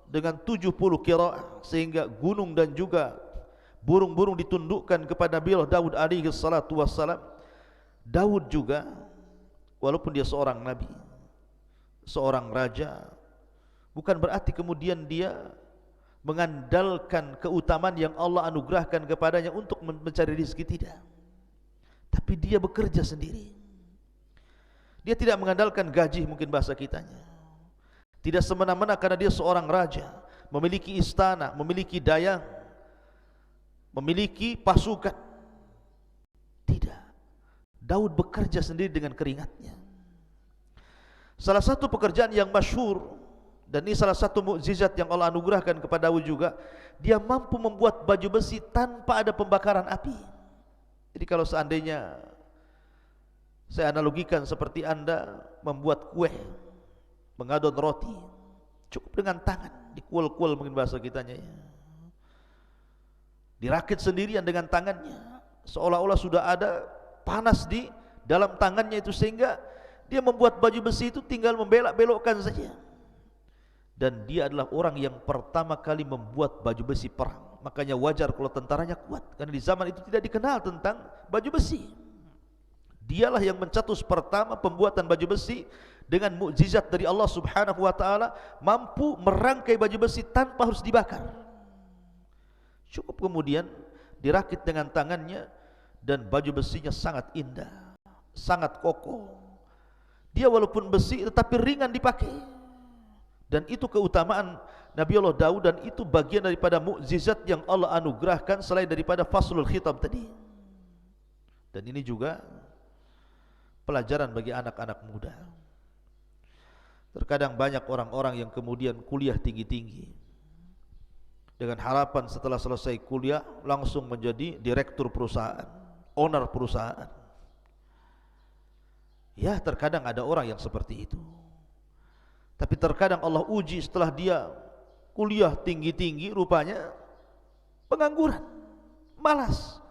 dengan 70 qiraah, sehingga gunung dan juga burung-burung ditundukkan kepada Nabi Daud alaihi salatu wassalam, Daud juga walaupun dia seorang nabi, seorang raja, bukan berarti kemudian dia mengandalkan keutamaan yang Allah anugerahkan kepadanya untuk mencari rezeki, tidak. Tapi dia bekerja sendiri. Dia tidak mengandalkan gaji, mungkin bahasa kitanya. Tidak semena-mena karena dia seorang raja, memiliki istana, memiliki dayang, memiliki pasukan. Tidak. Daud bekerja sendiri dengan keringatnya. Salah satu pekerjaan yang masyhur, dan ini salah satu mukjizat yang Allah anugerahkan kepada Daud juga, dia mampu membuat baju besi tanpa ada pembakaran api. Jadi kalau seandainya saya analogikan seperti Anda membuat kue, mengadon roti, cukup dengan tangan, dikuel-kuel mungkin bahasa kitanya ya. Dirakit sendirian dengan tangannya, seolah-olah sudah ada panas di dalam tangannya itu, sehingga dia membuat baju besi itu tinggal membelok-belokkan saja. Dan dia adalah orang yang pertama kali membuat baju besi perang. Makanya wajar kalau tentaranya kuat, karena di zaman itu tidak dikenal tentang baju besi. Dialah yang mencetus pertama pembuatan baju besi dengan mukjizat dari Allah Subhanahu wa taala, mampu merangkai baju besi tanpa harus dibakar. Cukup kemudian dirakit dengan tangannya, dan baju besinya sangat indah, sangat kokoh. Dia walaupun besi tetapi ringan dipakai. Dan itu keutamaan Nabi Allah Daud, dan itu bagian daripada mukjizat yang Allah anugerahkan selain daripada faslul khitab tadi. Dan ini juga pelajaran bagi anak-anak muda. Terkadang banyak orang-orang yang kemudian kuliah tinggi-tinggi dengan harapan setelah selesai kuliah langsung menjadi direktur perusahaan, owner perusahaan. Ya, terkadang ada orang yang seperti itu. Tapi terkadang Allah uji setelah dia kuliah tinggi-tinggi, rupanya pengangguran, malas.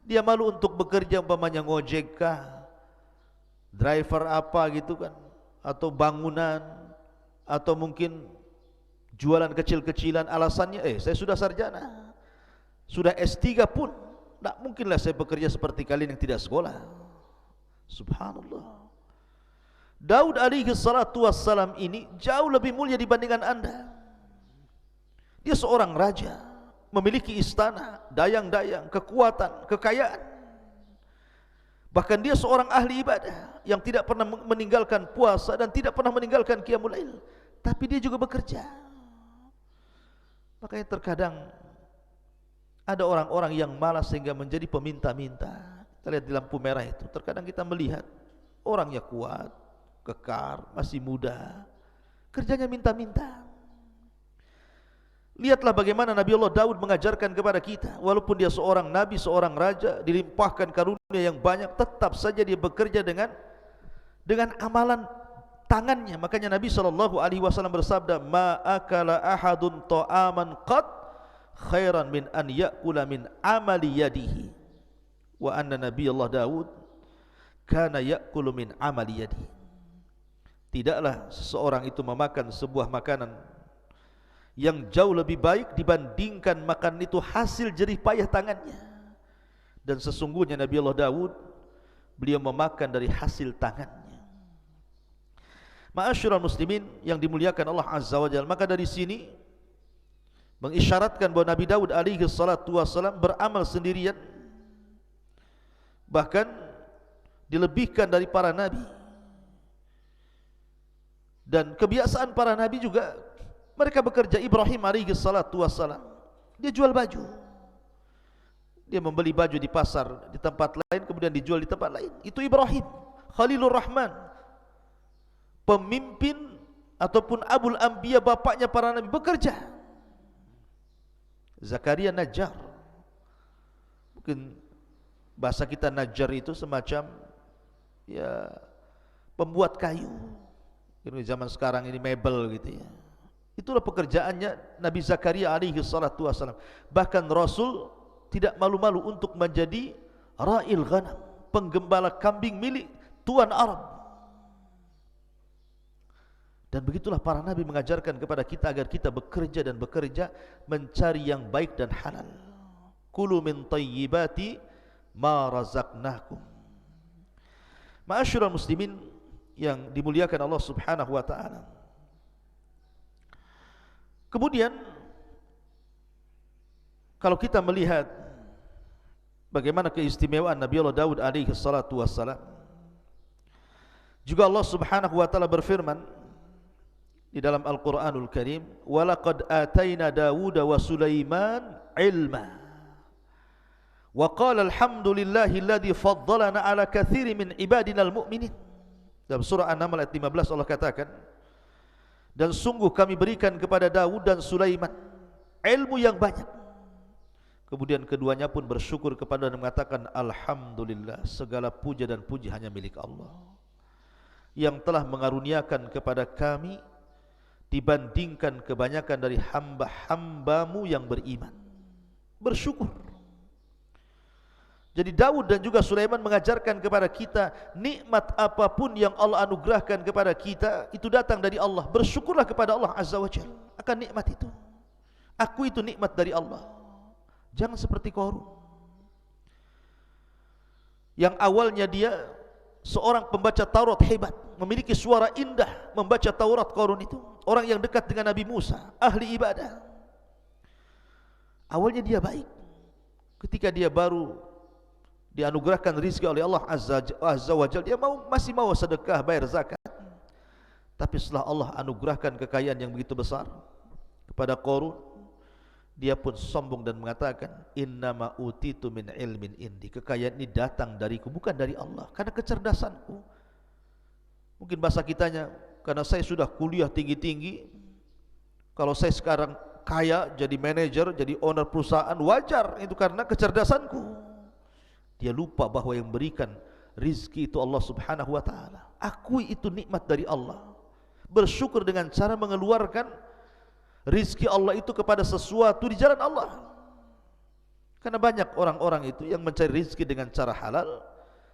Dia malu untuk bekerja, umpamanya ngojek kah, driver apa gitu kan, atau bangunan, atau mungkin jualan kecil-kecilan. Alasannya, saya sudah sarjana, sudah S3 pun, tak mungkinlah saya bekerja seperti kalian yang tidak sekolah. Subhanallah. Daud alaihi salatu wassalam ini jauh lebih mulia dibandingkan Anda. Dia seorang raja, memiliki istana, dayang-dayang, kekuatan, kekayaan. Bahkan dia seorang ahli ibadah yang tidak pernah meninggalkan puasa dan tidak pernah meninggalkan qiyamul lail. Tapi dia juga bekerja. Makanya terkadang ada orang-orang yang malas sehingga menjadi peminta-minta. Kita lihat di lampu merah itu, terkadang kita melihat orangnya kuat, kekar, masih muda, kerjanya minta-minta. Lihatlah bagaimana Nabi Allah Daud mengajarkan kepada kita, walaupun dia seorang nabi, seorang raja, dilimpahkan karunia yang banyak, tetap saja dia bekerja dengan amalan tangannya. Makanya Nabi SAW bersabda, ma akala ahadun ta'aman qad khairan min an ya'kula min amali yadihi, wa anna Nabi Allah Daud kana ya'kulu min amali yadihi. Tidaklah seseorang itu memakan sebuah makanan yang jauh lebih baik dibandingkan makan itu hasil jerih payah tangannya. Dan sesungguhnya Nabi Allah Daud, beliau memakan dari hasil tangannya. Ma'asyiral muslimin yang dimuliakan Allah Azza wa Jalla, maka dari sini mengisyaratkan bahwa Nabi Daud alaihi salatu wassalam beramal sendirian, bahkan dilebihkan dari para nabi. Dan kebiasaan para nabi juga, mereka bekerja. Ibrahim alaihi salatu wassalam, dia jual baju. Dia membeli baju di pasar di tempat lain, kemudian dijual di tempat lain. Itu Ibrahim Khalilur Rahman, pemimpin ataupun Abul Anbiya, bapaknya para nabi, bekerja. Zakaria Najjar. Mungkin bahasa kita Najjar itu semacam ya pembuat kayu. Ini zaman sekarang ini mebel gitu ya. Itulah pekerjaannya Nabi Zakaria alaihi salatu wassalam. Bahkan Rasul tidak malu-malu untuk menjadi ra'il ghanam, penggembala kambing milik tuan Arab. Dan begitulah para nabi mengajarkan kepada kita agar kita bekerja dan bekerja mencari yang baik dan halal. Kulu min tayyibati ma razaqnakum. Ma'asyiral muslimin yang dimuliakan Allah Subhanahu wa taala. Kemudian kalau kita melihat bagaimana keistimewaan Nabi Allah Daud alaihi salatu wassalam, juga Allah Subhanahu wa taala berfirman di dalam Al-Qur'anul Karim, "Walaqad ataina Dawuda wa Sulaiman ilma wa qala alhamdulillahi alladzi faddalana ala katsirin min ibadinal mu'minin." Dalam surah An-Naml ayat 15 Allah katakan, dan sungguh kami berikan kepada Daud dan Sulaiman ilmu yang banyak. Kemudian keduanya pun bersyukur kepada dan mengatakan, alhamdulillah, segala puja dan puji hanya milik Allah yang telah mengaruniakan kepada kami dibandingkan kebanyakan dari hamba-hambamu yang beriman. Bersyukur. Jadi Daud dan juga Sulaiman mengajarkan kepada kita, nikmat apapun yang Allah anugerahkan kepada kita itu datang dari Allah. Bersyukurlah kepada Allah Azza wa Jalla akan nikmat itu. Aku itu nikmat dari Allah. Jangan seperti Qarun, yang awalnya dia seorang pembaca Taurat hebat, memiliki suara indah membaca Taurat. Qarun itu orang yang dekat dengan Nabi Musa, ahli ibadah. Awalnya dia baik. Ketika dia baru dianugerahkan rizki oleh Allah Azza wa Jalla, dia masih mau sedekah, bayar zakat. Tapi setelah Allah anugerahkan kekayaan yang begitu besar kepada Qarun, dia pun sombong dan mengatakan, innama utitu min ilmin indi, kekayaan ini datang dariku, bukan dari Allah, karena kecerdasanku. Mungkin bahasa kitanya, karena saya sudah kuliah tinggi-tinggi, kalau saya sekarang kaya, jadi manajer, jadi owner perusahaan, wajar, itu karena kecerdasanku. Dia lupa bahwa yang berikan rizki itu Allah Subhanahu wa ta'ala. Akui itu nikmat dari Allah. Bersyukur dengan cara mengeluarkan rizki Allah itu kepada sesuatu di jalan Allah. Karena banyak orang-orang itu yang mencari rizki dengan cara halal,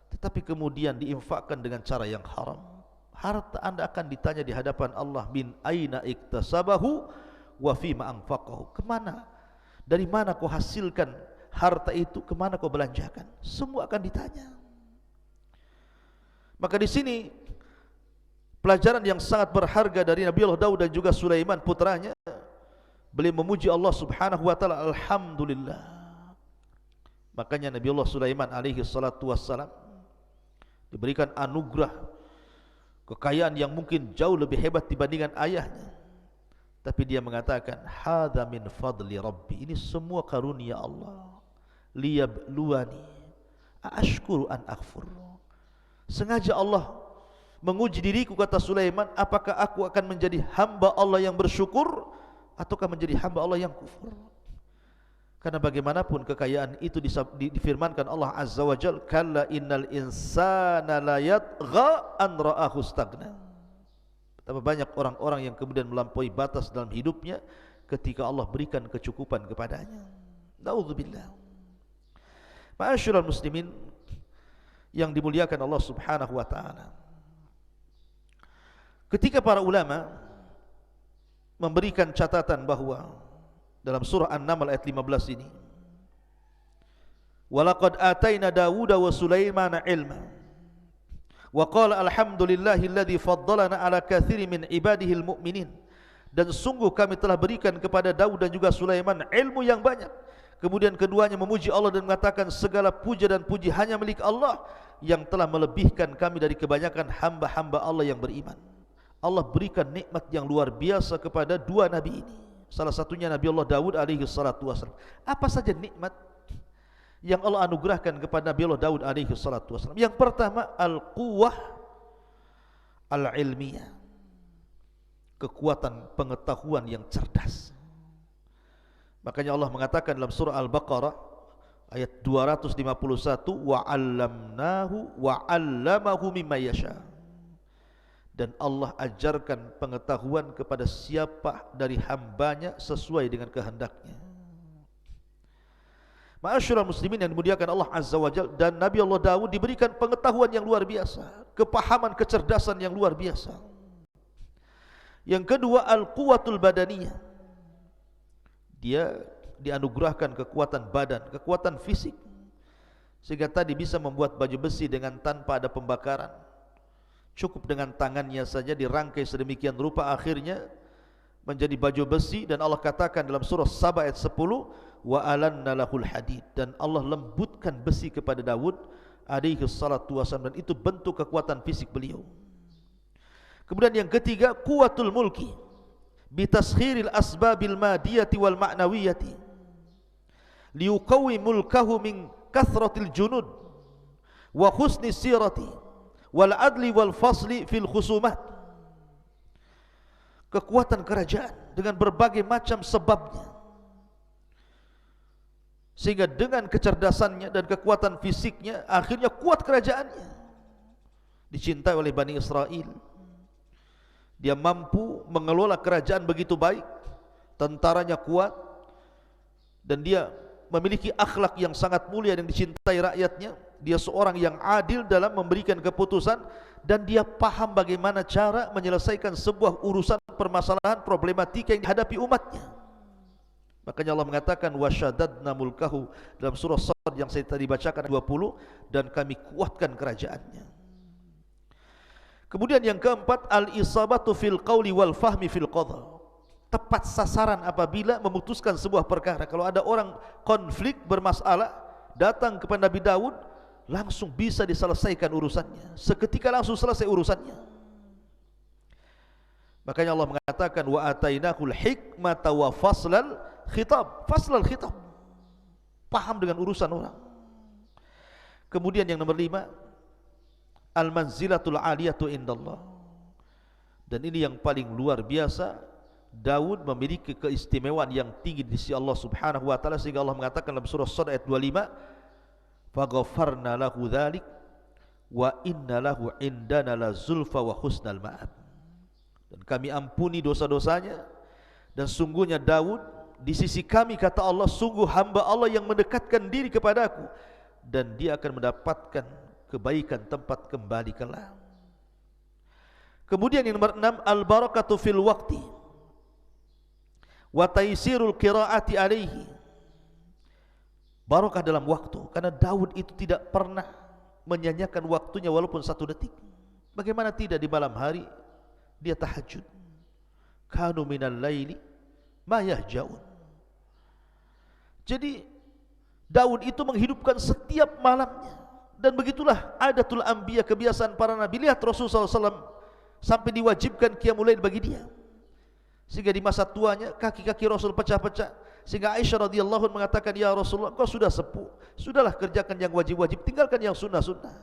tetapi kemudian diinfakkan dengan cara yang haram. Harta anda akan ditanya di hadapan Allah, min aina iktasabahu wa fima anfaqahu. Kemana? Dari mana kau hasilkan harta itu? Kemana kau belanjakan? Semua akan ditanya. Maka di sini pelajaran yang sangat berharga dari Nabi Allah Daud dan juga Sulaiman putranya. Beliau memuji Allah Subhanahu wa ta'ala, alhamdulillah. Makanya Nabi Allah Sulaiman alaihi salatu wassalam diberikan anugerah kekayaan yang mungkin jauh lebih hebat dibandingkan ayahnya. Tapi dia mengatakan, hadza min fadli rabbi, ini semua karunia Allah. Liyabluwani aashkuru an akfur. Sengaja Allah menguji diriku, kata Sulaiman, apakah aku akan menjadi hamba Allah yang bersyukur ataukah menjadi hamba Allah yang kufur. Karena bagaimanapun kekayaan itu difirmankan Allah Azza wa Jalla, kalla innal insana la yatgha an ra'ahu stagna. Betapa banyak orang-orang yang kemudian melampaui batas dalam hidupnya ketika Allah berikan kecukupan kepadanya. Na'udzubillah. Ma'asyiral muslimin yang dimuliakan Allah Subhanahu wa ta'ala, ketika para ulama memberikan catatan bahwa dalam surah An-Naml ayat 15 ini, walaqad ataina Dawuda wa Sulaimana ilma wa qala alhamdulillahilladzi faddalana ala katsirin min ibadihil mu'minin, dan sungguh kami telah berikan kepada Daud dan juga Sulaiman ilmu yang banyak. Kemudian keduanya memuji Allah dan mengatakan, segala puja dan puji hanya milik Allah yang telah melebihkan kami dari kebanyakan hamba-hamba Allah yang beriman. Allah berikan nikmat yang luar biasa kepada dua nabi ini. Salah satunya Nabi Allah Daud alaihi salatu wassalam. Apa saja nikmat yang Allah anugerahkan kepada Nabi Allah Daud alaihi salatu wassalam? Yang pertama, al-quwwah al-ilmiyah. kekuatan pengetahuan yang cerdas. Makanya Allah mengatakan dalam surah Al-Baqarah ayat 251, wa 'allamnahu wa 'allamahu mimma yasha. Dan Allah ajarkan pengetahuan kepada siapa dari hambanya sesuai dengan kehendaknya. Ma'asyiral muslimin yang dimuliakan Allah Azza wa Jalla, dan Nabi Allah Daud diberikan pengetahuan yang luar biasa, kepahaman, kecerdasan yang luar biasa. Yang kedua, al-quwatul badaniyah. Dia dianugerahkan kekuatan badan, kekuatan fisik, sehingga tadi bisa membuat baju besi dengan tanpa ada pembakaran. Cukup dengan tangannya saja dirangkai sedemikian rupa, akhirnya menjadi baju besi. Dan Allah katakan dalam surah Saba ayat 10, wa alanna lahul hadid, dan Allah lembutkan besi kepada Daud alaihi salatu wasallam, dan itu bentuk kekuatan fisik beliau. Kemudian yang ketiga, quwatul mulki bitaskhiril asbabil madiyati wal ma'nawiyati liyuqawwi mulkahu min kathratil junud wa husni sirati wal adli wal fasli fil khusumat. Kekuatan kerajaan dengan berbagai macam sebabnya, sehingga dengan kecerdasannya dan kekuatan fisiknya akhirnya kuat kerajaannya, dicintai oleh Bani Israel. Dia mampu mengelola kerajaan begitu baik, tentaranya kuat, dan dia memiliki akhlak yang sangat mulia dan dicintai rakyatnya. Dia seorang yang adil dalam memberikan keputusan, dan dia paham bagaimana cara menyelesaikan sebuah urusan, permasalahan, problematika yang dihadapi umatnya. Makanya Allah mengatakan wasyadadna mulkahu dalam surah Sad yang saya tadi bacakan 20, dan kami kuatkan kerajaannya. Kemudian yang keempat, al-isabatu fil qawli wal fahmi fil qadha. Tepat sasaran apabila memutuskan sebuah perkara. Kalau ada orang konflik, bermasalah, datang kepada Nabi Daud, langsung bisa diselesaikan urusannya, seketika langsung selesai urusannya. Makanya Allah mengatakan wa atainahul hikmata wa faslal khitab. Faslal khitab, paham dengan urusan orang. Kemudian yang nomor 5, al-manzilatul aliyatu indallah. Dan ini yang paling luar biasa, Daud memiliki keistimewaan yang tinggi di sisi Allah Subhanahu wa taala, sehingga Allah mengatakan dalam surah Sad ayat 25, faghafarna lahu dzalik wa inna lahu indana la zulfa wa husnal ma'ab. Dan kami ampuni dosa-dosanya, dan sungguhnya Daud di sisi kami, kata Allah, sungguh hamba Allah yang mendekatkan diri kepadaku, dan dia akan mendapatkan kebaikan tempat kembali kelak. Kemudian yang nomor 6, al-barakatu fil waqti wa taysirul qiraati alaihi. Barakah dalam waktu, karena Daud itu tidak pernah menyanyiakan waktunya walaupun 1 detik. Bagaimana tidak di malam hari dia tahajud. Kanu minal laili ma yahjaun. Jadi Daud itu menghidupkan setiap malamnya. Dan begitulah adatul anbiya, kebiasaan para nabi. Lihat Rasulullah SAW sampai diwajibkan qiyamul lail bagi dia, sehingga di masa tuanya kaki-kaki Rasul pecah-pecah, sehingga Aisyah radhiyallahu anha mengatakan, ya Rasulullah, engkau sudah sepuh, sudahlah kerjakan yang wajib-wajib, tinggalkan yang sunnah-sunnah.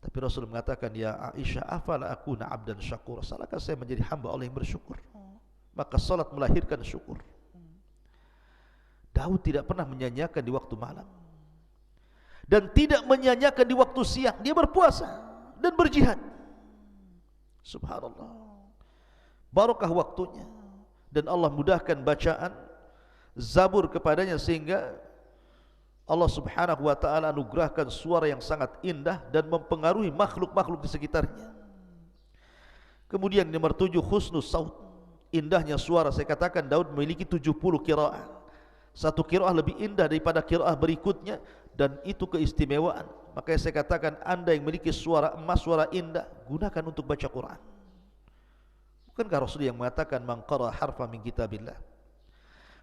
Tapi Rasul mengatakan, ya Aisyah, afala akuna abdan syakur, salahkah saya menjadi hamba Allah yang bersyukur? Maka salat melahirkan syukur. Daud tidak pernah menyanyiakan di waktu malam, dan tidak menyanyiakan di waktu siang. Dia berpuasa dan berjihad. Subhanallah, barakah waktunya. Dan Allah mudahkan bacaan Zabur kepadanya, sehingga Allah Subhanahu wa ta'ala anugerahkan suara yang sangat indah dan mempengaruhi makhluk-makhluk di sekitarnya. Kemudian nomor 7, husnus saut, indahnya suara. Saya katakan Daud memiliki 70 qiraah. Satu qiraah lebih indah daripada qiraah berikutnya, dan itu keistimewaan. Makanya saya katakan, anda yang memiliki suara emas, suara indah, gunakan untuk baca Quran. Bukankah Rasul yang mengatakan, man qara harfa min kitabillah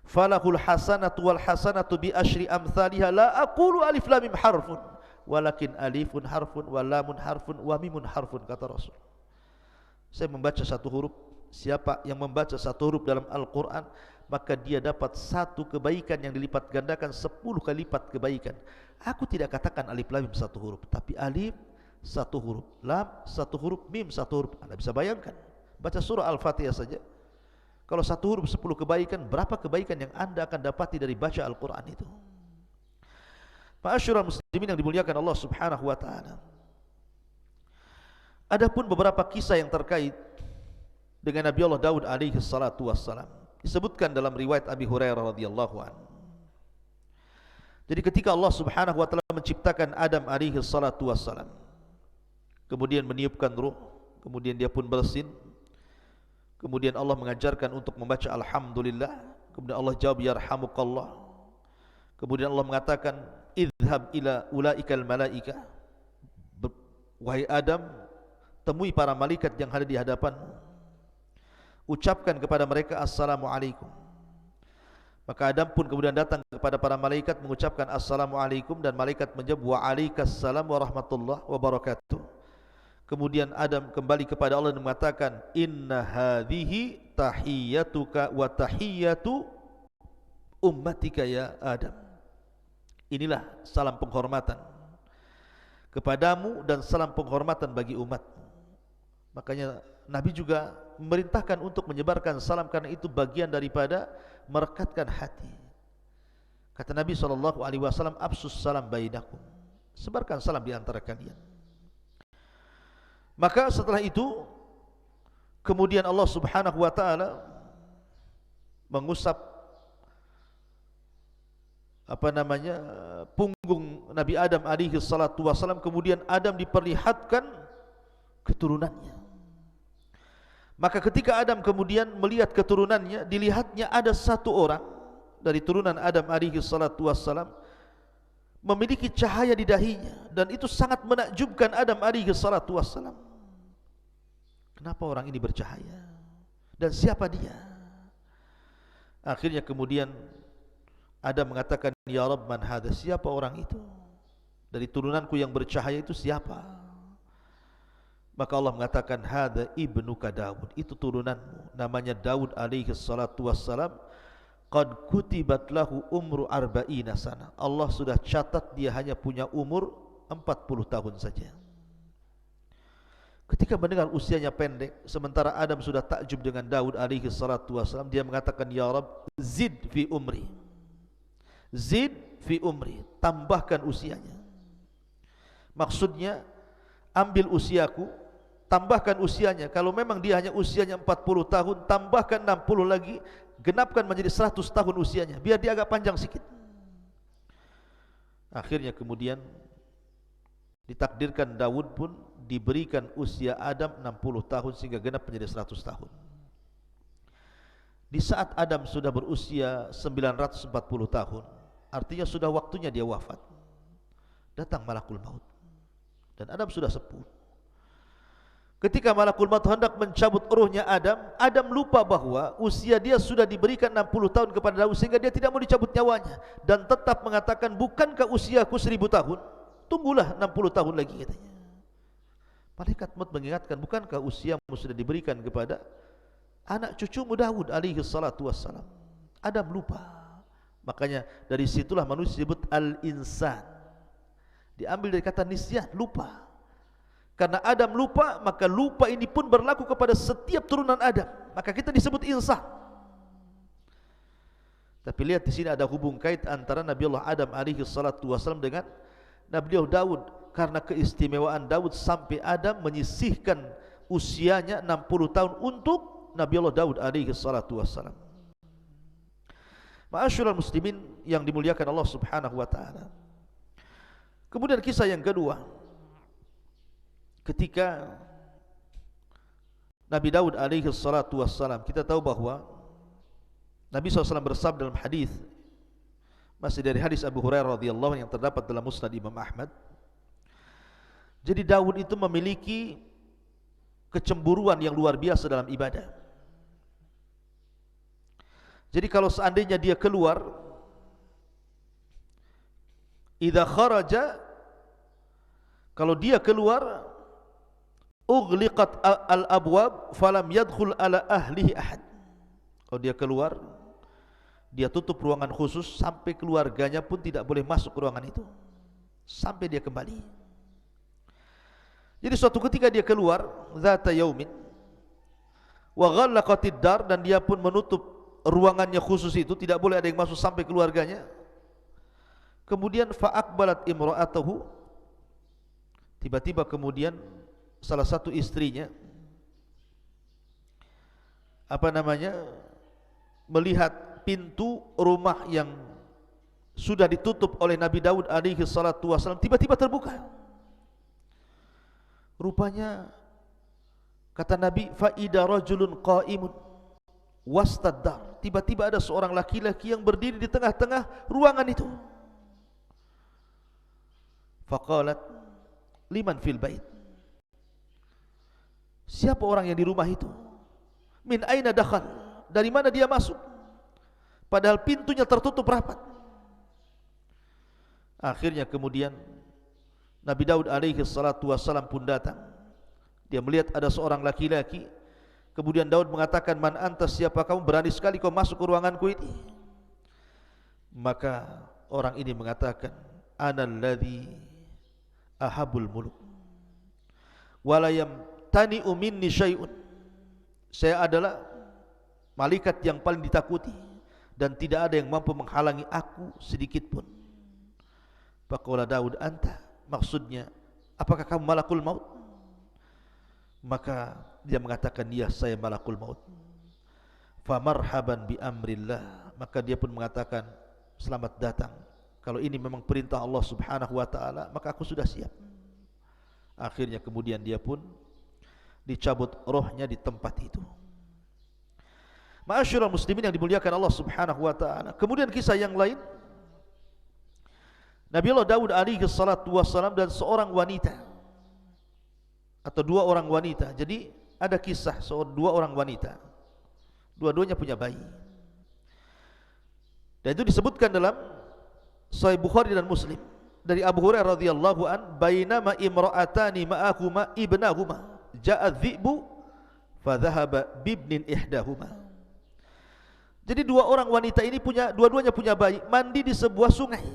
falahul hasanatu wal hasanatu bi asyri amthaliha, la aqulu alif lam mim harfun walakin alifun harfun wa lamun harfun wa mimun harfun, kata Rasul. Saya membaca 1 huruf, siapa yang membaca 1 huruf dalam Al-Quran, maka dia dapat 1 kebaikan yang dilipat gandakan 10 kali lipat kebaikan. Aku tidak katakan alif lam mim 1 huruf, tapi alif 1 huruf, lam 1 huruf, mim 1 huruf. Anda bisa bayangkan Baca surah Al-Fatihah saja. Kalau satu huruf 10 kebaikan, berapa kebaikan yang anda akan dapati dari baca Al-Quran itu? Ma'asyiral muslimin yang dimuliakan Allah subhanahu wa ta'ala. Adapun beberapa kisah yang terkait dengan Nabi Allah Daud alaihi salatu wassalam, disebutkan dalam riwayat Abi Hurairah radhiyallahu anhu. Jadi ketika Allah subhanahu wa ta'ala menciptakan Adam alaihi salatu wassalam, kemudian meniupkan ruh, kemudian dia pun bersin, kemudian Allah mengajarkan untuk membaca Alhamdulillah, kemudian Allah jawab yarhamukallah, kemudian Allah mengatakan idhab ila ulaikal malaika, wahai Adam, temui para malaikat yang ada di hadapanmu, ucapkan kepada mereka assalamualaikum. Maka Adam pun kemudian datang kepada para malaikat mengucapkan assalamualaikum, dan malaikat menjawab waalaikumsalam warahmatullahi wabarakatuh. Kemudian Adam kembali kepada Allah dan mengatakan inna hadhihi tahiyyatuka wa tahiyyatu ummatika ya Adam. Inilah salam penghormatan kepadamu dan salam penghormatan bagi umatmu. Makanya Nabi juga memerintahkan untuk menyebarkan salam, karena itu bagian daripada merekatkan hati. Kata Nabi SAW, absus salam bainakum, sebarkan salam di antara kalian. Maka setelah itu kemudian Allah subhanahu wa ta'ala mengusap punggung Nabi Adam alaihi salatu wassalam, kemudian Adam diperlihatkan keturunannya. Maka ketika Adam kemudian melihat keturunannya, dilihatnya ada satu orang dari turunan Adam alaihi salatu wassalam memiliki cahaya di dahinya, dan itu sangat menakjubkan Adam alaihi salatu wassalam. Kenapa orang ini bercahaya? Dan siapa dia? Akhirnya kemudian Adam mengatakan, ya Rabb, man hadha, siapa orang itu? Dari turunanku yang bercahaya itu siapa? Maka Allah mengatakan, hadha ibnuka Daud, itu turunanmu, namanya Daud alaihi salatu wassalam. Qad kutibat lahu umru arba'ina sana, Allah sudah catat dia hanya punya umur 40 tahun saja. Ketika mendengar usianya pendek, sementara Adam sudah takjub dengan Daud alaihi salatu wassalam, dia mengatakan, ya Rabb, zid fi umri, zid fi umri, tambahkan usianya. Maksudnya, ambil usiaku, tambahkan usianya. Kalau memang dia hanya usianya 40 tahun, tambahkan 60 lagi, genapkan menjadi 100 tahun usianya, biar dia agak panjang sedikit. Akhirnya kemudian ditakdirkan Daud pun diberikan usia Adam 60 tahun sehingga genap menjadi 100 tahun. Di saat Adam sudah berusia 940 tahun, artinya sudah waktunya dia wafat, datang malakul maut, dan Adam sudah sepuh. Ketika malakul maut hendak mencabut ruhnya Adam, Adam lupa bahwa usia dia sudah diberikan 60 tahun kepada Daud, sehingga dia tidak mau dicabut nyawanya, dan tetap mengatakan, bukankah usiaku 1000 tahun? Tunggulah 60 tahun lagi, katanya. Malaikat maut mengingatkan, bukankah usiamu sudah diberikan kepada anak cucumu Daud alaihi salatu wassalam? Adam lupa. Makanya dari situlah manusia disebut al-insan, diambil dari kata nisyan, lupa. Karena Adam lupa, maka lupa ini pun berlaku kepada setiap turunan Adam. Maka kita disebut insan. Tapi lihat di sini ada hubung kait antara Nabi Allah Adam alaihi salatu wassalam dengan Nabi Allah Daud, karena keistimewaan Daud sampai Adam menyisihkan usianya 60 tahun untuk Nabi Allah Daud alaihi salatu wassalam. Ma'asyiral muslimin yang dimuliakan Allah subhanahu wa ta'ala. Kemudian kisah yang kedua, ketika Nabi Daud alaihi salatu wassalam, kita tahu bahwa Nabi SAW bersabda dalam hadis, masih dari hadis Abu Hurairah radhiyallahu anhu yang terdapat dalam Musnad Imam Ahmad. Jadi Daud itu memiliki kecemburuan yang luar biasa dalam ibadah. Jadi kalau seandainya dia keluar, idza kharaja, kalau dia keluar, ughliqat al-abwab falam yadkhul ala ahlihi ahad. Kalau dia keluar, dia tutup ruangan khusus, sampai keluarganya pun tidak boleh masuk ke ruangan itu sampai dia kembali. Jadi suatu ketika dia keluar, zata yaumin, wa ghallaqatid dar, dan dia pun menutup ruangannya khusus itu, tidak boleh ada yang masuk sampai keluarganya. Kemudian fa aqbalat imra'atuhu, tiba-tiba kemudian salah satu istrinya melihat pintu rumah yang sudah ditutup oleh Nabi Daud alaihi salatu wasallam tiba-tiba terbuka. Rupanya kata Nabi, fa ida rajulun qa'imun wastaddar, tiba-tiba ada seorang laki-laki yang berdiri di tengah-tengah ruangan itu. Faqalat liman fil bait, siapa orang yang di rumah itu? Min aina dakhal, dari mana dia masuk? Padahal pintunya tertutup rapat. Akhirnya kemudian Nabi Daud alaihi salatu wassalam pun datang. Dia melihat ada seorang laki-laki. Kemudian Daud mengatakan, man anta, siapa kamu, berani sekali kau masuk ke ruanganku ini? Maka orang ini mengatakan, ana alladhi ahabul muluk walayam tani'u minni syai'un, saya adalah malaikat yang paling ditakuti dan tidak ada yang mampu menghalangi aku sedikit pun. Faqala Daud anta, maksudnya apakah kamu malakul maut? Maka dia mengatakan, ya, saya malakul maut. Fa marhaban bi amrillah, maka dia pun mengatakan, selamat datang, kalau ini memang perintah Allah subhanahu wa ta'ala, maka aku sudah siap. Akhirnya kemudian dia pun dicabut rohnya di tempat itu. Ma'asyiral muslimin yang dimuliakan Allah subhanahu wa ta'ala. Kemudian kisah yang lain, Nabi Allah Daud alaihi salatu wassalam dan seorang wanita, atau dua orang wanita. Jadi ada kisah dua orang wanita, dua-duanya punya bayi, dan itu disebutkan dalam Sahih Bukhari dan Muslim dari Abu Hurairah radhiyallahu an, bainama imra'atani ma'ahuma ibnahuma ja'a dhi'bu fa dhahaba bibnin ihdahuma. Jadi dua orang wanita ini dua-duanya punya bayi, mandi di sebuah sungai.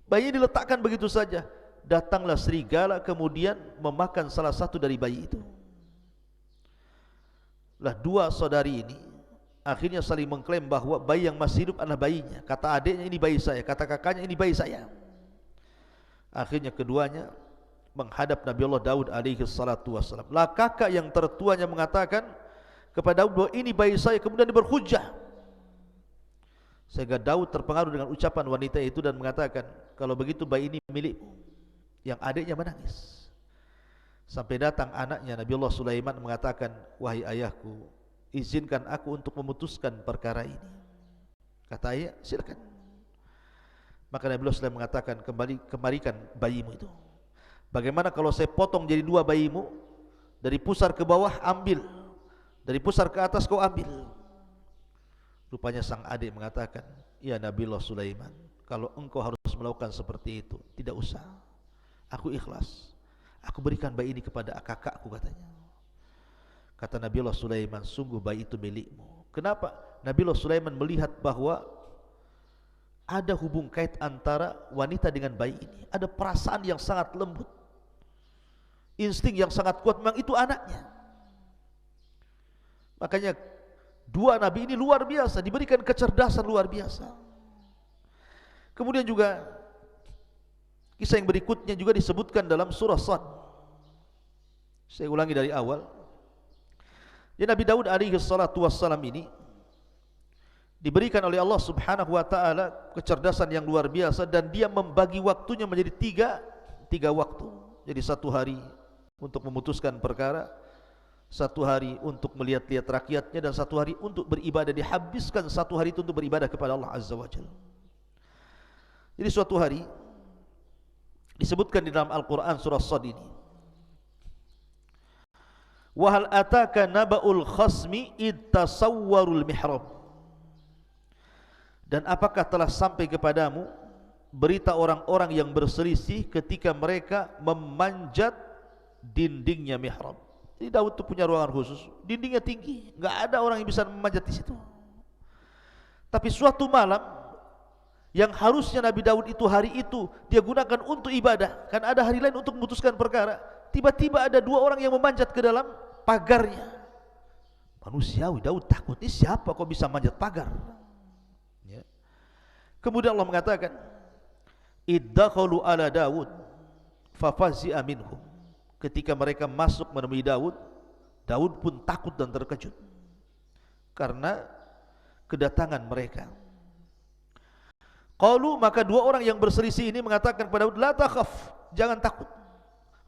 Bayi diletakkan begitu saja. Datanglah serigala kemudian memakan salah satu dari bayi itu. Lah dua saudari ini akhirnya saling mengklaim bahwa bayi yang masih hidup adalah bayinya. Kata adiknya, ini bayi saya. Kata kakaknya, ini bayi saya. Akhirnya keduanya menghadap Nabi Allah Daud alaihi salatu wassalam. Lah kakak yang tertuanya mengatakan kepada Daud bahwa ini bayi saya, kemudian dia berhujjah. Sehingga Daud terpengaruh dengan ucapan wanita itu dan mengatakan, kalau begitu bayi ini milikmu. Yang adiknya menangis. Sampai datang anaknya Nabi Allah Sulaiman mengatakan, wahai ayahku, izinkan aku untuk memutuskan perkara ini. Kata ayah, silakan. Maka Nabi Allah Sulaiman mengatakan, kembalikan bayimu itu. Bagaimana kalau saya potong jadi dua bayimu, dari pusar ke bawah ambil, dari pusar ke atas kau ambil. Rupanya sang adik mengatakan, ya Nabi Allah Sulaiman, kalau engkau harus melakukan seperti itu, tidak usah, aku ikhlas. Aku berikan bayi ini kepada kakakku, katanya. Kata Nabi Allah Sulaiman, sungguh bayi itu milikmu. Kenapa? Nabi Allah Sulaiman melihat bahwa ada hubung kait antara wanita dengan bayi ini. Ada perasaan yang sangat lembut, insting yang sangat kuat, memang itu anaknya. Makanya dua nabi ini luar biasa, diberikan kecerdasan luar biasa. Kemudian juga kisah yang berikutnya juga disebutkan dalam surah Sad. Saya ulangi dari awal. Jadi Nabi Daud alaihi salatu wassalam ini diberikan oleh Allah subhanahu wa ta'ala kecerdasan yang luar biasa, dan dia membagi waktunya menjadi tiga waktu. Jadi satu hari untuk memutuskan perkara, satu hari untuk melihat-lihat rakyatnya, dan satu hari untuk beribadah. Dihabiskan satu hari itu untuk beribadah kepada Allah azza wa jalla. Jadi suatu hari disebutkan di dalam Al-Quran surah Sad ini, wa hal ataka naba'ul khasmi id tasawwarul mihrab, dan apakah telah sampai kepadamu berita orang-orang yang berselisih ketika mereka memanjat dindingnya mihrab. Jadi Daud itu punya ruangan khusus, dindingnya tinggi, enggak ada orang yang bisa memanjat di situ. Tapi suatu malam yang harusnya Nabi Daud itu hari itu dia gunakan untuk ibadah, kan ada hari lain untuk memutuskan perkara, tiba-tiba ada dua orang yang memanjat ke dalam pagarnya, Manusiawi, Daud takut, ini siapa kok bisa manjat pagar? Ya. Kemudian Allah mengatakan, iddakhalu ala Daud fafazi'a minhum. Ketika mereka masuk menemui Daud, Daud pun takut dan terkejut karena kedatangan mereka. Qalu, maka dua orang yang berselisih ini mengatakan kepada Daud, la takhaf, jangan takut.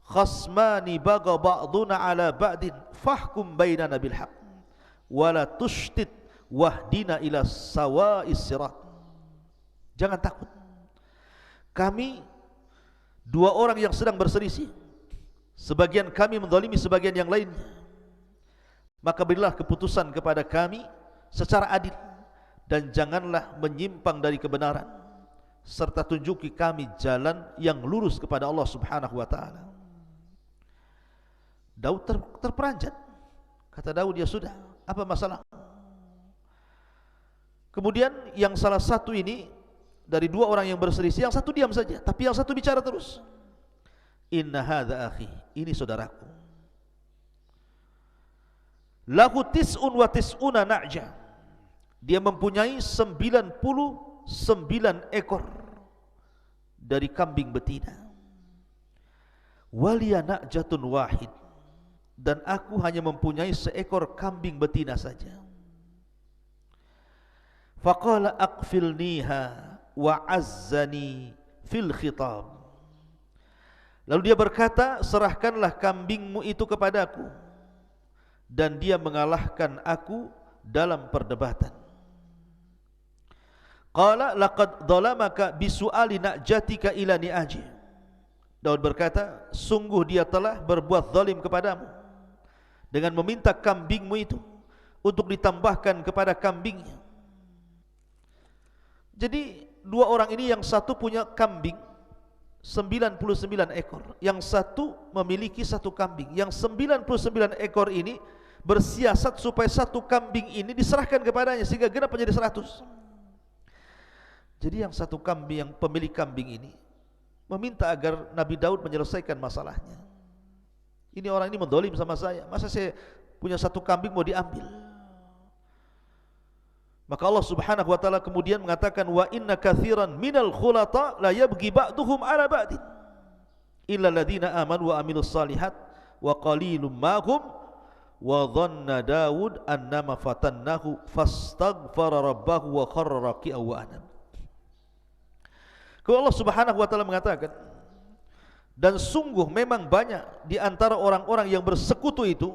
Khasmani baga ba'duna ala ba'din fahkum bainana bil haqq wala tushtid wahdina ila sawa'is sirat. Jangan takut, kami dua orang yang sedang berselisih, sebagian kami menzalimi sebagian yang lainnya, maka berilah keputusan kepada kami secara adil, dan janganlah menyimpang dari kebenaran, serta tunjuki kami jalan yang lurus kepada Allah Subhanahu wa ta'ala. Daud terperanjat. Kata Daud, ya sudah, apa masalah? Kemudian yang salah satu ini dari dua orang yang berselisih, yang satu diam saja, tapi yang satu bicara terus. Inna hadza akhi, ini saudaraku. Lahu tis'un wa tis'una na'ja. Dia mempunyai 99 ekor dari kambing betina. Waliya na'jatun wahid, dan aku hanya mempunyai seekor kambing betina saja. Faqala aqfilniha wa azzani fil khitab. Lalu dia berkata, serahkanlah kambingmu itu kepadaku, dan dia mengalahkan aku dalam perdebatan. Qala laqad dhalamaka bisu'ali na'jatika ila ni'aji. Daud berkata, sungguh dia telah berbuat zalim kepadamu dengan meminta kambingmu itu untuk ditambahkan kepada kambingnya. Jadi dua orang ini, yang satu punya kambing 99 ekor, yang satu memiliki satu kambing. Yang 99 ekor ini bersiasat supaya satu kambing ini diserahkan kepadanya sehingga genap menjadi 100. Jadi yang satu kambing, yang pemilik kambing ini meminta agar Nabi Daud menyelesaikan masalahnya. Ini orang ini mendolim sama saya, masa saya punya satu kambing mau diambil? Maka Allah Subhanahu wa ta'ala kemudian mengatakan, wa inna kathiran minal khulata la yabghi ba'duhum ala ba'din illa alladhina amanu wa amilus salihat wa qalilum mahum wa dhanna Daud annama fatannahu fastaghfara rabbahu wa kharra raki'an wa anam. Kalau Allah Subhanahu wa ta'ala mengatakan, dan sungguh memang banyak di antara orang-orang yang bersekutu itu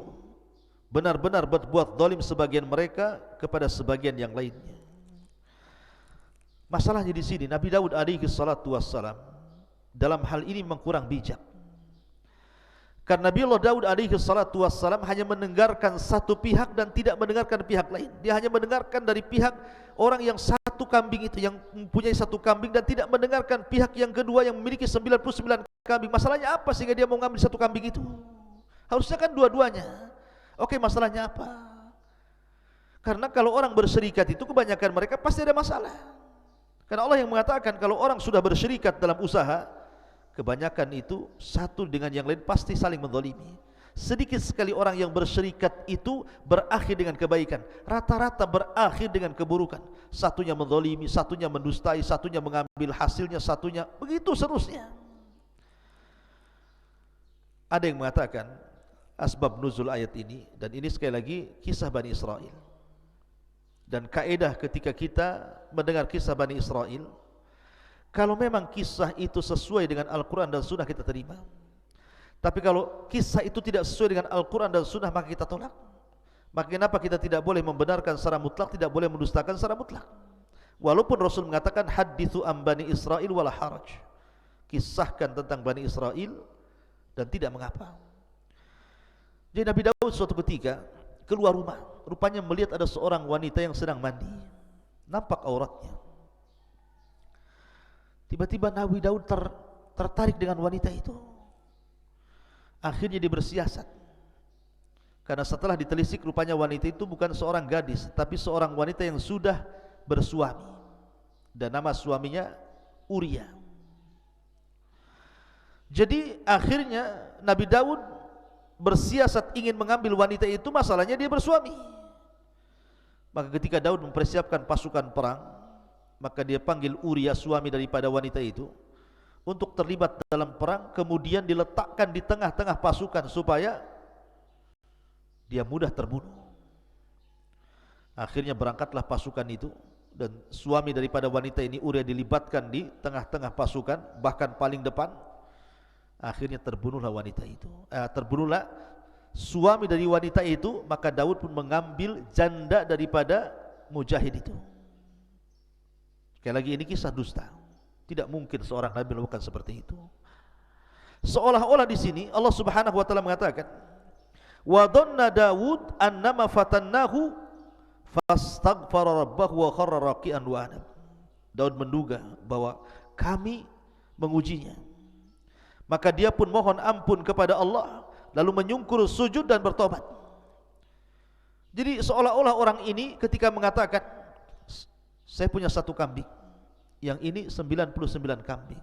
benar-benar berbuat zalim sebagian mereka kepada sebagian yang lainnya. Masalahnya di sini, Nabi Daud alaihi salatu wassalam dalam hal ini memang kurang bijak. Karena Nabi Allah Daud alaihi salatu wassalam hanya mendengarkan satu pihak dan tidak mendengarkan pihak lain. Dia hanya mendengarkan dari pihak orang yang satu kambing itu, yang mempunyai satu kambing, dan tidak mendengarkan pihak yang kedua yang memiliki 99 kambing. Masalahnya apa sehingga dia mau mengambil satu kambing itu? Harusnya kan dua-duanya. Oke, masalahnya apa? Karena kalau orang berserikat itu kebanyakan mereka pasti ada masalah. Karena Allah yang mengatakan kalau orang sudah berserikat dalam usaha, kebanyakan itu satu dengan yang lain pasti saling menzalimi. Sedikit sekali orang yang berserikat itu berakhir dengan kebaikan. Rata-rata berakhir dengan keburukan. Satunya menzalimi, satunya mendustai, satunya mengambil hasilnya, satunya begitu seterusnya. Ada yang mengatakan asbab nuzul ayat ini, dan ini sekali lagi kisah Bani Israel. Dan kaedah ketika kita mendengar kisah Bani Israel, kalau memang kisah itu sesuai dengan Al-Quran dan Sunnah, kita terima. Tapi kalau kisah itu tidak sesuai dengan Al-Quran dan Sunnah, maka kita tolak. Maka kenapa kita tidak boleh membenarkan secara mutlak, tidak boleh mendustakan secara mutlak? Walaupun Rasul mengatakan hadithu am Bani Israel wala haraj, kisahkan tentang Bani Israel dan tidak mengapa. Jadi Nabi Daud suatu ketika keluar rumah, rupanya melihat ada seorang wanita yang sedang mandi, nampak auratnya. Tiba-tiba Nabi Daud tertarik dengan wanita itu. Akhirnya dia bersiasat, karena setelah ditelisik rupanya wanita itu bukan seorang gadis, tapi seorang wanita yang sudah bersuami, dan nama suaminya Uria. Jadi akhirnya Nabi Daud bersiasat ingin mengambil wanita itu, masalahnya dia bersuami. Maka ketika Daud mempersiapkan pasukan perang, maka dia panggil Uria, suami daripada wanita itu, untuk terlibat dalam perang, kemudian diletakkan di tengah-tengah pasukan supaya dia mudah terbunuh. Akhirnya berangkatlah pasukan itu, dan suami daripada wanita ini, Uria, dilibatkan di tengah-tengah pasukan, bahkan paling depan. Akhirnya terbunuhlah wanita itu, terbunuhlah suami dari wanita itu. Maka Daud pun mengambil janda daripada mujahid itu. Sekali lagi, ini kisah dusta. Tidak mungkin seorang nabi melakukan seperti itu. Seolah-olah di sini Allah Subhanahu wa taala mengatakan, wa dhanna Daud annama fatannahu fastaghfara rabbahu wa kharra raki'an wa anab. Daud menduga bahwa kami mengujinya, maka dia pun mohon ampun kepada Allah, lalu menyungkur sujud dan bertobat. Jadi seolah-olah orang ini ketika mengatakan, saya punya satu kambing, yang ini 99 kambing.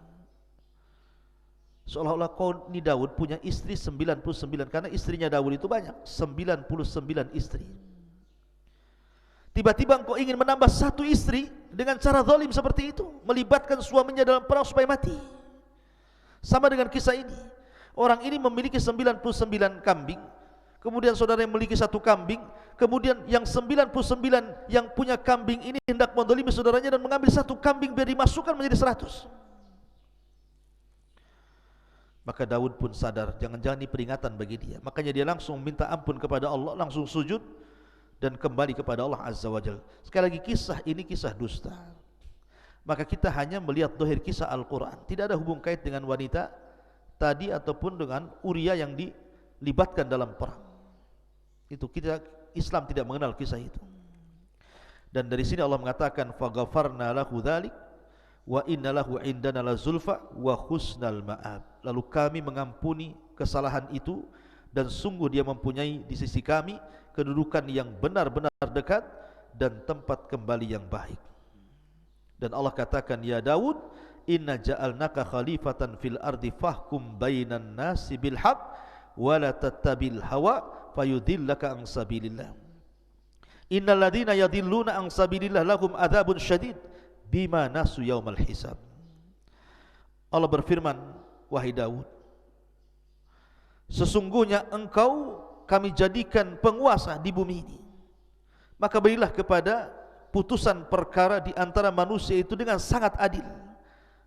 Seolah-olah kau ini Daud punya istri 99, karena istrinya Daud itu banyak, 99 istri. Tiba-tiba engkau ingin menambah satu istri dengan cara zalim seperti itu, melibatkan suaminya dalam perang supaya mati. Sama dengan kisah ini. Orang ini memiliki 99 kambing, kemudian saudara yang memiliki satu kambing, kemudian yang 99 yang punya kambing ini hendak menzalimi saudaranya dan mengambil satu kambing biar dimasukkan menjadi 100. Maka Daud pun sadar, jangan-jangan ini peringatan bagi dia. Makanya dia langsung minta ampun kepada Allah, langsung sujud dan kembali kepada Allah Azza wa Jalla. Sekali lagi, kisah ini kisah dusta. Maka kita hanya melihat zahir kisah Al-Quran, tidak ada hubung kait dengan wanita tadi ataupun dengan Uria yang dilibatkan dalam perang. Itu kita, Islam tidak mengenal kisah itu. Dan dari sini Allah mengatakan, faghfarna lahu dzalik wa inna lahu indana lazulfa wa husnal ma'ab. Lalu kami mengampuni kesalahan itu, dan sungguh dia mempunyai di sisi kami kedudukan yang benar-benar dekat dan tempat kembali yang baik. Dan Allah katakan, ya Daud, inna ja'alnaka khalifatan fil ardi fahkum bainan nasi bil haq wa la tattabil hawa fayudillaka an sabilillah. Innal ladina yadilluna an sabilillah lahum adzabun syadid bima nasu yaumal hisab. Allah berfirman, wahai Daud, sesungguhnya engkau kami jadikan penguasa di bumi ini, maka berilah kepada putusan perkara di antara manusia itu dengan sangat adil,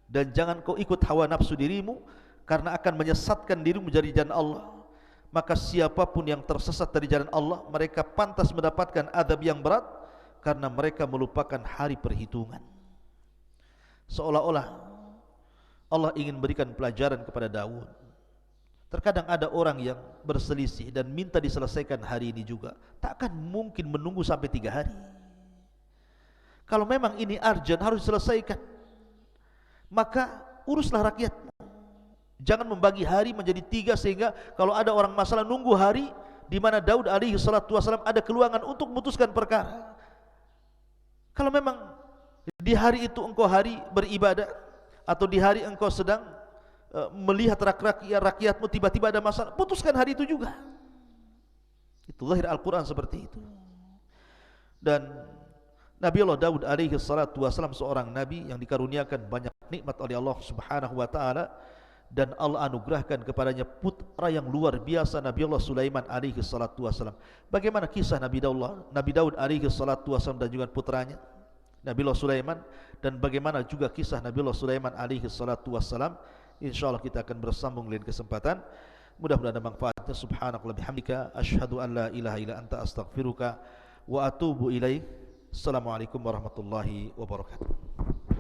dan jangan kau ikut hawa nafsu dirimu, karena akan menyesatkan dirimu dari jalan Allah. Maka siapapun yang tersesat dari jalan Allah, mereka pantas mendapatkan azab yang berat, karena mereka melupakan hari perhitungan. Seolah-olah Allah ingin berikan pelajaran kepada Daud. Terkadang ada orang yang berselisih dan minta diselesaikan hari ini juga, tak akan mungkin menunggu sampai 3 hari. Kalau memang ini urgent, harus diselesaikan, maka uruslah rakyatmu. Jangan membagi hari menjadi 3 sehingga kalau ada orang masalah nunggu hari di mana Daud alaihi salatu wasallam ada keluangan untuk memutuskan perkara. Kalau memang di hari itu engkau hari beribadah, atau di hari engkau sedang melihat rakyatmu tiba-tiba ada masalah, putuskan hari itu juga. Itu zahir Al-Quran seperti itu. Dan Nabi Allah Daud alaihi salatu wasallam seorang nabi yang dikaruniakan banyak nikmat oleh Allah Subhanahu wa taala, dan Allah anugerahkan kepadanya putra yang luar biasa, Nabi Allah Sulaiman alaihi salatu wasallam. Bagaimana kisah Nabi Daud alaihi salatu wasallam dan juga putranya Nabi Allah Sulaiman, dan bagaimana juga kisah Nabi Allah Sulaiman alaihi salatu wasallam, insyaallah kita akan bersambung lain kesempatan. Mudah-mudahan ada manfaatnya. Subhanakallah bihamdika asyhadu an la ilaha illa anta astaghfiruka wa atubu ilaik. Assalamualaikum warahmatullahi wabarakatuh.